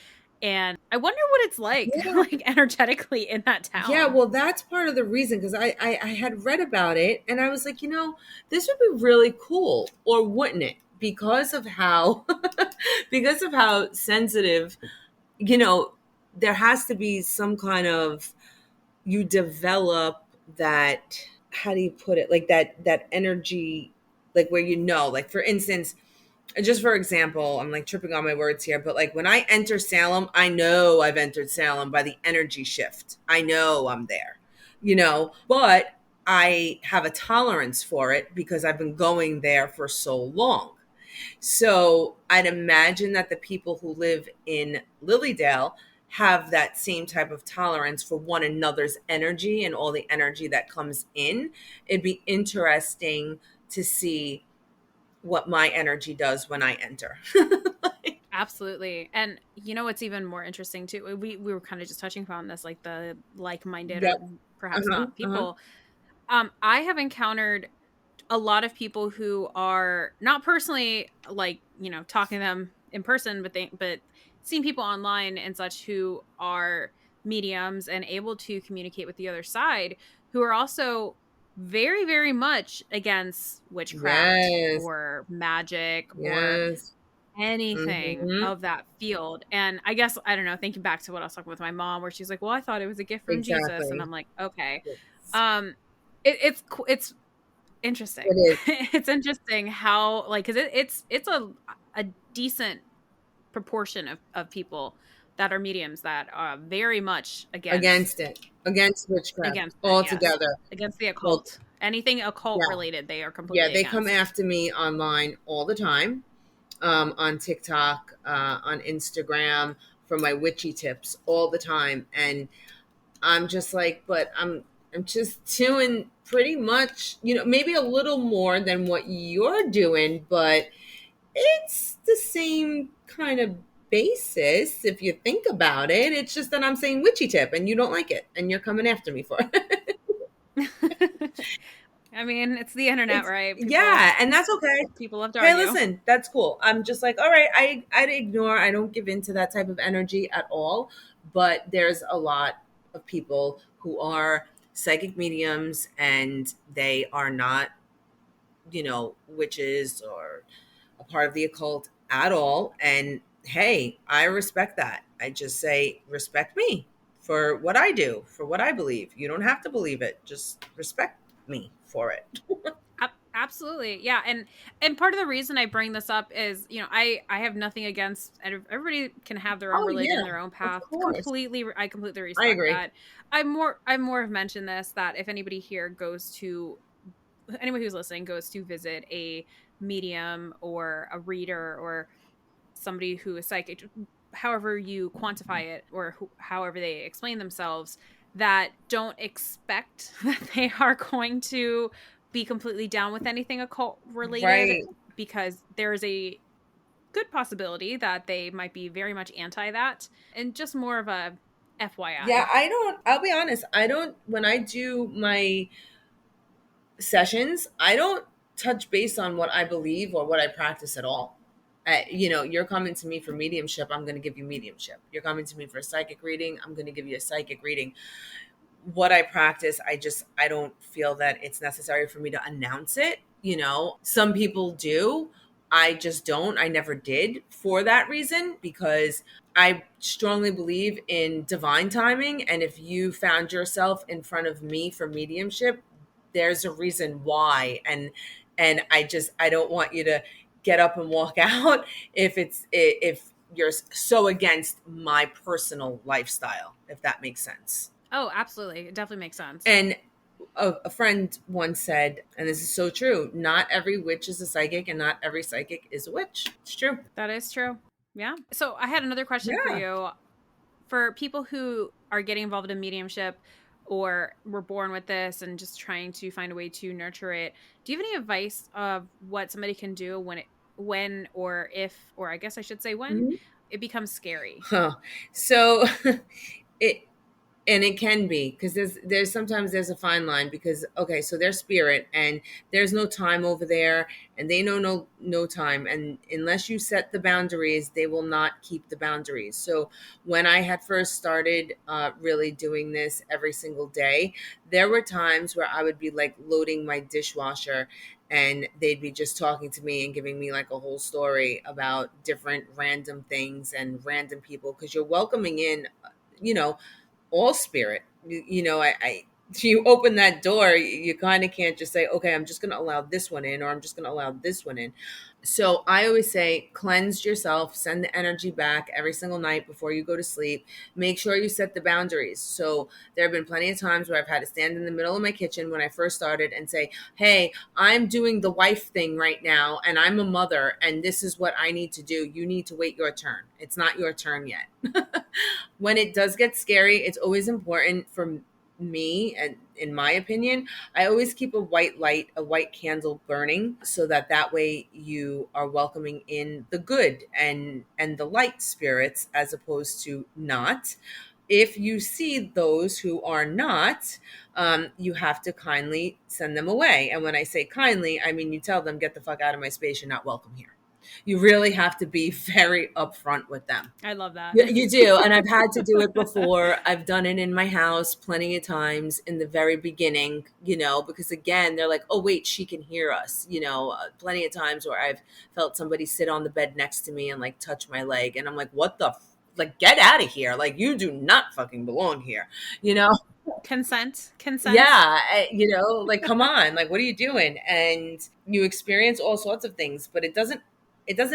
And I wonder what it's like Yeah. like energetically in that Yeah, town. well, that's part of the reason, because I had read about it and I was like, this would be really cool, or wouldn't it? Because of how because of how sensitive, you know, there has to be some kind of, you develop that, how do you put it? Like that energy, like where, like for instance, just for example, I'm like tripping on my words here, but like when I enter Salem, I know I've entered Salem by the energy shift. I know I'm there, but I have a tolerance for it because I've been going there for so long. So I'd imagine that the people who live in Lilydale have that same type of tolerance for one another's energy and all the energy that comes in. It'd be interesting to see what my energy does when I enter. Absolutely. And you know what's even more interesting too? We were kind of just touching upon this, like the like-minded or Yep. perhaps Uh-huh. not Uh-huh. people. I have encountered a lot of people who are not personally like, talking to them in person, but seeing people online and such who are mediums and able to communicate with the other side, who are also very, very much against witchcraft Yes. or magic or Yes. anything Mm-hmm. of that field. And I guess, I don't know, thinking back to what I was talking with my mom, where she's like, well, I thought it was a gift from Jesus. And Exactly. I'm like, okay. Yes. Um, it's interesting. It is. It's interesting how like because it's a decent proportion of people that are mediums that are very much Against it. Against witchcraft against it. Yes, altogether. against the Well, occult. Anything occult yeah. related, they are Yeah, completely they come against. after me online all the time, on TikTok, on Instagram, for my witchy tips all the time. And I'm just like, but I'm just doing pretty much, maybe a little more than what you're doing, but it's the same kind of basis if you think about it. It's just that I'm saying witchy tip and you don't like it and you're coming after me for it. I mean, it's the internet, It's, right? People yeah, and that's okay. people love to Hey, argue. listen, that's cool. I'm just like, all right, I'd ignore, I don't give into that type of energy at all. But there's a lot of people who are psychic mediums and they are not, witches or a part of the occult at all. And hey, I respect that. I just say, respect me for what I do, for what I believe. You don't have to believe it. Just respect me for it. Absolutely. Yeah. And part of the reason I bring this up is, I have nothing against, and everybody can have their own Oh religion, yeah, their own of path. course. I completely I respect agree. that. I more have mentioned this, that if anybody here goes to, anyone who's listening goes to visit a medium or a reader or somebody who is psychic, however you quantify it, or however they explain themselves, that don't expect that they are going to be completely down with anything occult related, Right. because there's a good possibility that they might be very much anti that, and just more of a Yeah, FYI. I'll be honest, I don't, when I do my sessions, I don't touch base on what I believe or what I practice at all. You're coming to me for mediumship, I'm going to give you mediumship. You're coming to me for a psychic reading, I'm going to give you a psychic reading. What I practice, I don't feel that it's necessary for me to announce it. Some people do. I just don't. I never did for that reason, because I strongly believe in divine timing. And if you found yourself in front of me for mediumship, there's a reason why. And I don't want you to get up and walk out if you're so against my personal lifestyle, if that makes sense. Oh, absolutely. It definitely makes sense. And a friend once said, and this is so true, not every witch is a psychic and not every psychic is a witch. It's true. That is true. Yeah. So I had another question for Yeah. you. For people who are getting involved in mediumship, or were born with this and just trying to find a way to nurture it, do you have any advice of what somebody can do when or if, or I guess I should say when, Mhm. it becomes scary? Huh. So it and it can be, because there's sometimes there's a fine line, because okay, so they're spirit and there's no time over there, and they know no time, and unless you set the boundaries, they will not keep the boundaries. So when I had first started really doing this every single day, there were times where I would be like loading my dishwasher, and they'd be just talking to me and giving me like a whole story about different random things and random people, because you're welcoming in, you know all spirit. I you open that door, you kind of can't just say, okay, I'm just going to allow this one in, or I'm just going to allow this one in. So I always say, cleanse yourself, send the energy back every single night before you go to sleep. Make sure you set the boundaries. So there have been plenty of times where I've had to stand in the middle of my kitchen when I first started and say, hey, I'm doing the wife thing right now, and I'm a mother, and this is what I need to do. You need to wait your turn. It's not your turn yet. When it does get scary, it's always important for me, and in my opinion, I always keep a white light, a white candle burning, so that way you are welcoming in the good and the light spirits, as opposed to not. If you see those who are not, you have to kindly send them away. And when I say kindly, I mean you tell them, get the fuck out of my space, you're not welcome here. You really have to be very upfront with them. I love that. Yeah, you do. And I've had to do it before. I've done it in my house plenty of times in the very beginning, because again, they're like, oh, wait, she can hear us. Plenty of times where I've felt somebody sit on the bed next to me and like touch my leg. And I'm like, what the, like, get out of here. Like, you do not fucking belong here, you know? Consent. Yeah, like, come on, like, what are you doing? And you experience all sorts of things, but it doesn't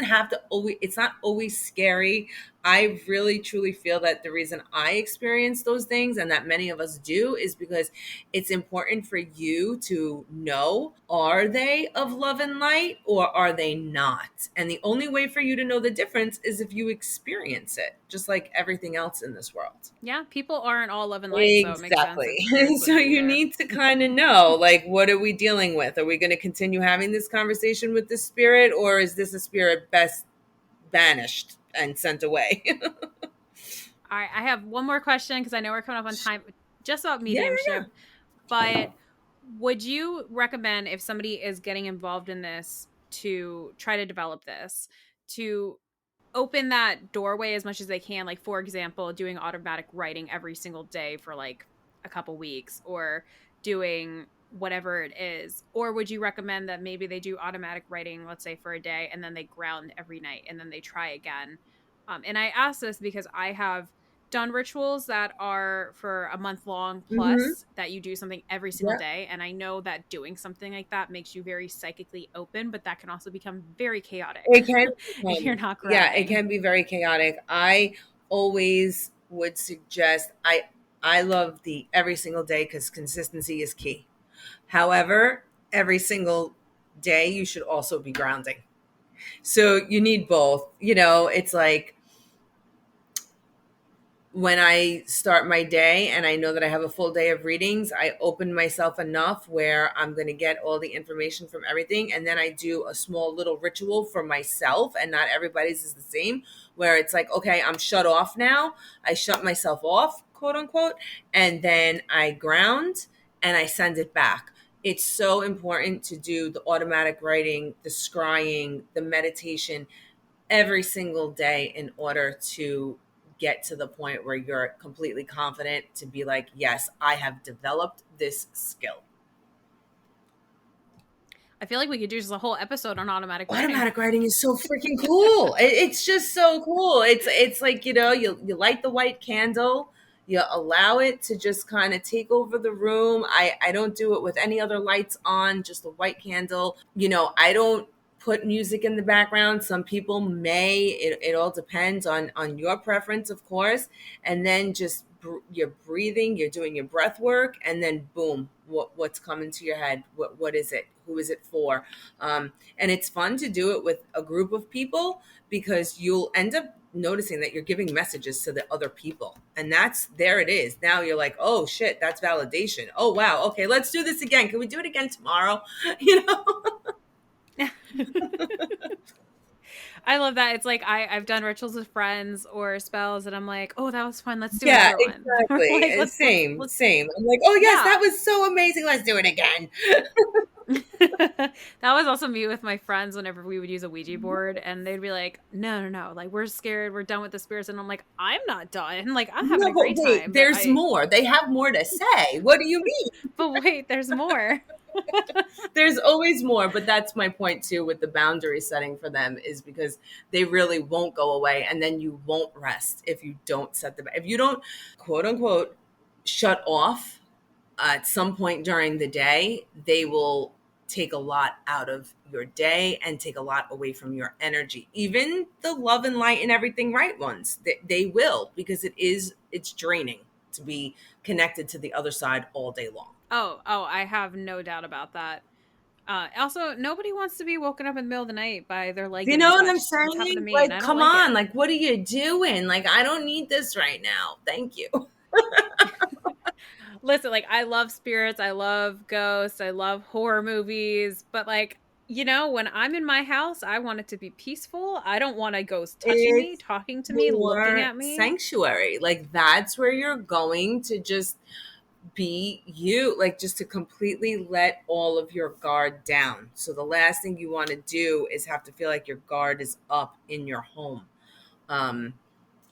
have to always, it's not always scary. I really truly feel that the reason I experience those things, and that many of us do, is because it's important for you to know, are they of love and light or are they not? And the only way for you to know the difference is if you experience it, just like everything else in this world. Yeah, people aren't all love and light, so it makes sense Exactly. that spirits So would be you there. need to kind of know, like, what are we dealing with? Are we going to continue having this conversation with this spirit, or is this a spirit best banished and sent away? All right, I have one more question because I know we're coming up on time, just about Yeah, mediumship. yeah, But would you recommend, if somebody is getting involved in this, to try to develop this, to open that doorway as much as they can? Like, for example, doing automatic writing every single day for like a couple weeks, or doing whatever it is? Or would you recommend that maybe they do automatic writing, let's say for a day, and then they ground every night and then they try again? And I ask this because I have done rituals that are for a month long yeah. Hmm. plus, that you do something every single Yeah. day, and I know that doing something like that makes you very psychically open, but that can also become very chaotic It can if you're become, not yeah, it grounding. can be very chaotic. I always would suggest, I love the every single day, because consistency is key. However, every single day you should also be grounding. So you need both. It's like, when I start my day and I know that I have a full day of readings, I open myself enough where I'm going to get all the information from everything. And then I do a small little ritual for myself, and not everybody's is the same, where it's like, okay, I'm shut off now. I shut myself off, quote unquote, and then I ground and I send it back. It's so important to do the automatic writing, the scrying, the meditation every single day in order to get to the point where you're completely confident to be like, yes, I have developed this skill. I feel like we could do just a whole episode on automatic writing. Automatic writing is so freaking cool. It's just so cool. It's like, you light the white candle, you allow it to just kind of take over the room. I don't do it with any other lights on, just a white candle. I don't put music in the background. Some people may. It all depends on your preference, of course. And then just you're breathing, you're doing your breath work, and then boom, what's coming to your head? What is it? Who is it for? And it's fun to do it with a group of people, because you'll end up noticing that you're giving messages to the other people. And there it is. Now you're like, oh shit, that's validation. Oh wow, okay, let's do this again. Can we do it again tomorrow? You know? I love that. It's like I've done rituals with friends or spells, and I'm like, oh, that was fun. Let's do Yeah, another one. exactly. Like, And same, let's same. I'm like, oh yes, yeah. that was so amazing. Let's do it again. That was also me with my friends whenever we would use a Ouija board, and they'd be like, no, no, no, like, we're scared, we're done with the spirits. And I'm like, I'm not done. Like, I'm having No, a great wait, time. But there's more. They have more to say. What do you mean? but wait, there's more. There's always more, but that's my point too with the boundary setting for them, is because they really won't go away, and then you won't rest if you don't set them. If you don't, quote unquote, shut off at some point during the day, they will take a lot out of your day and take a lot away from your energy. Even the love and light and everything right ones, they will, because it's draining to be connected to the other side all day long. Oh, I have no doubt about that. Also, nobody wants to be woken up in the middle of the night by their leg You getting know what I'm touched. That's happened to saying? me, and Like, I don't come like on. it. Like, what are you doing? Like, I don't need this right now. Thank you. Listen, like, I love spirits, I love ghosts, I love horror movies, but like, when I'm in my house, I want it to be peaceful. I don't want a ghost touching me, It's talking to me, looking your at me. sanctuary. Like, that's where you're going to just be you, like, just to completely let all of your guard down. So the last thing you want to do is have to feel like your guard is up in your home. Um,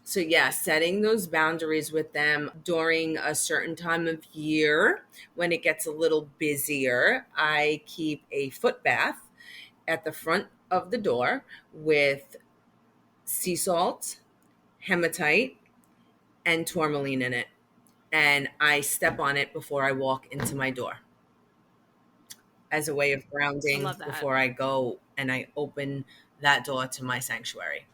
So yeah, setting those boundaries with them during a certain time of year when it gets a little busier. I keep a foot bath at the front of the door with sea salt, hematite, and tourmaline in it. And I step on it before I walk into my door as a way of I grounding love that. before I go and I open that door to my sanctuary.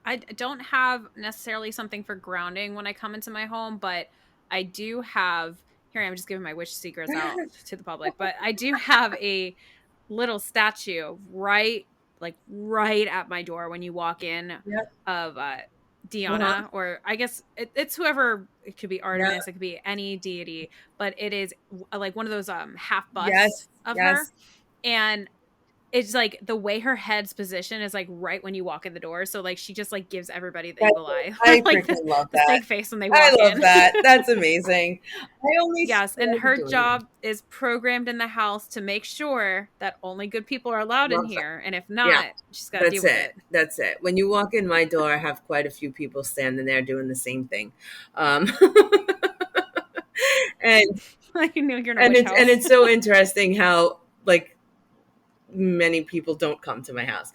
I don't have necessarily something for grounding when I come into my home, but I do have, here I'm just giving my witch secrets out to the public, but I do have a little statue right at my door when you walk in, Yep. of Uh-huh. Diana, or I guess it's whoever. It could be Yeah. Artemis, it could be any deity, but it is like one of those half busts Yes. of her. Yes. And it's like the way her head's position is like right when you walk in the door. So like she just like gives everybody the That's evil eye, I like freaking love the that. fake face when they I walk love in. that. That's amazing. I only Yes, and started her doing it. job is programmed in the house to make sure that only good people are allowed in Love that. here, and if Yeah, not, she's got to that's deal with it. it. That's it. When you walk in my door, I have quite a few people standing there doing the same thing. Um, and Like, you're in a and witch it's house. so interesting how, like, many people don't come to my house.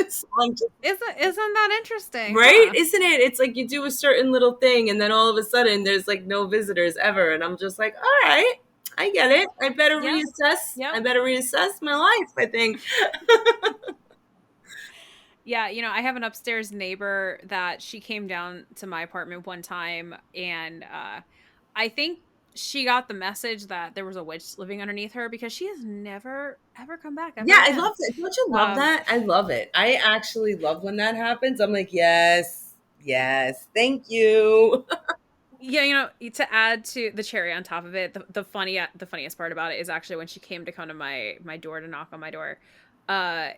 So I'm just, Isn't that interesting? right? Huh? Isn't it? It's like you do a certain little thing, and then all of a sudden there's like no visitors ever, and I'm just like, all right, I get it. I better Yep. reassess. I Yep. better reassess my life, I think. Yeah, I have an upstairs neighbor that she came down to my apartment one time, and I think she got the message that there was a witch living underneath her, because she has never ever come back ever Yeah, I again. love that. Don't you love Um that? I love it. I actually love when that happens. I'm like, yes, Yes. Thank you. Yeah, to add to the cherry on top of it, the funniest part about it is actually when she came to come to my door to knock on my door. Uh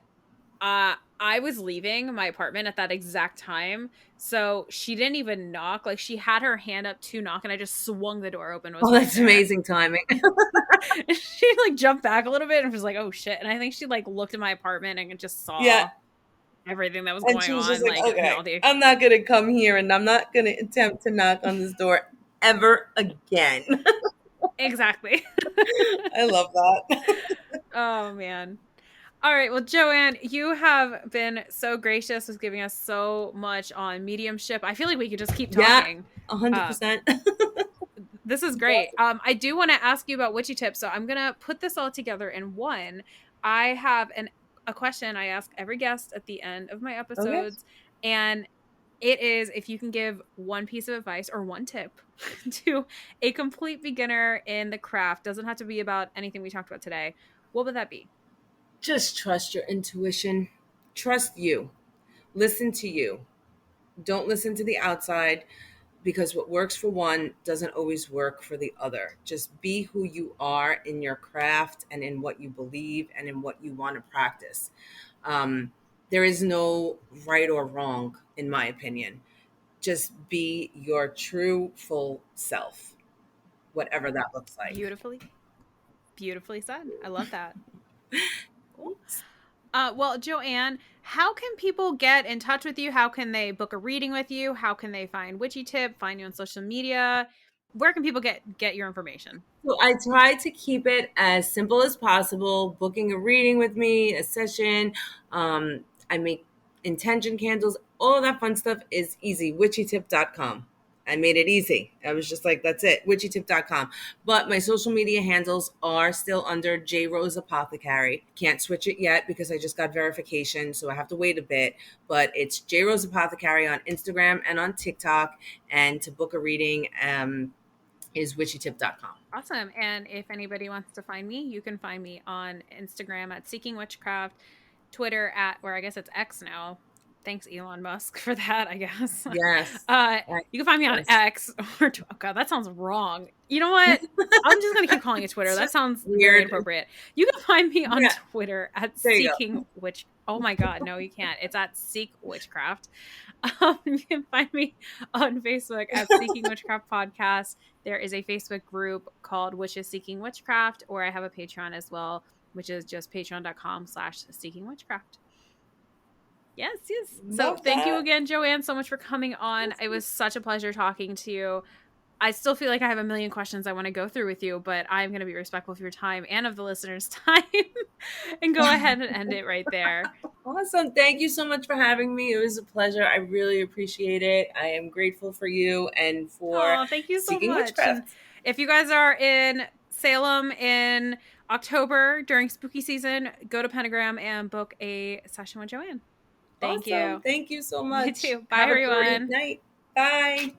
I was leaving my apartment at that exact time, so she didn't even knock. Like, she had her hand up to knock, and I just swung the door open, was Oh, right that's there. amazing timing. And she like jumped back a little bit and was like, "Oh shit!" And I think she like looked at my apartment and just Yeah. saw everything that was And going she was just on, like, like, okay, all the I'm not going to come here and I'm not going to attempt to knock on this door ever again. exactly. I love that. Oh man. All right. Well, Joanne, you have been so gracious with giving us so much on mediumship. I feel like we could just keep Yeah, talking. Uh, 100%. this is great. I do want to ask you about witchy tips, so I'm gonna put this all together in one. I have a question I ask every guest at the end of my Okay. episodes, and it is if you can give one piece of advice or one tip to a complete beginner in the craft. Doesn't have to be about anything we talked about today. What would that be? Just trust your intuition. Trust you. Listen to you. Don't listen to the outside, because what works for one doesn't always work for the other. Just be who you are in your craft and in what you believe and in what you want to practice. Um, there is no right or wrong, in my opinion. Just be your true, full self, whatever that looks like. Beautifully, beautifully said. I love that. Cool. Well, Joanne, how can people get in touch with you? How can they book a reading with you? How can they find Witchy Tip, find you on social media? Where can people get your information? So I try to keep it as simple as possible. Booking a reading with me, a session. I make intention candles. All of that fun stuff is easy. Witchytip.com. I made it easy. I was just like, that's it, witchytip.com. But my social media handles are still under J Rose Apothecary. Can't switch it yet because I just got verification, so I have to wait a bit. But it's J Rose Apothecary on Instagram and on TikTok. And to book a reading, is witchytip.com. Awesome. And if anybody wants to find me, you can find me on Instagram at Seeking Witchcraft, Twitter at, where I guess it's X now. Thanks, Elon Musk, for that, I guess. Yes. Uh, Yes. you can find me on X or, oh God, that sounds wrong. You know what? I'm just going to keep calling it Twitter. It's That just sounds very weird. inappropriate. You can find me on Yeah, Twitter at there you Seeking go. Witch. Oh my God, no, you can't. It's at Seek Witchcraft. You can find me on Facebook at Seeking Witchcraft Podcast. There is a Facebook group called Witches Seeking Witchcraft, or I have a Patreon as well, which is just patreon.com/seeking witchcraft. Yes, yes. So Love thank you that. again, Joanne, so much for coming on. It was such a pleasure talking to you. I still feel like I have a million questions I want to go through with you, but I'm going to be respectful of your time and of the listeners' time and go ahead and end it right there. Awesome. Thank you so much for having me. It was a pleasure. I really appreciate it. I am grateful for you and for Oh, thank you so Seeking much. And Witchcraft. if you guys are in Salem in October during spooky season, go to Pentagram and book a session with Joanne. Thank Awesome. you. Thank you so You much. too. Bye, Have a great everyone. night. Bye.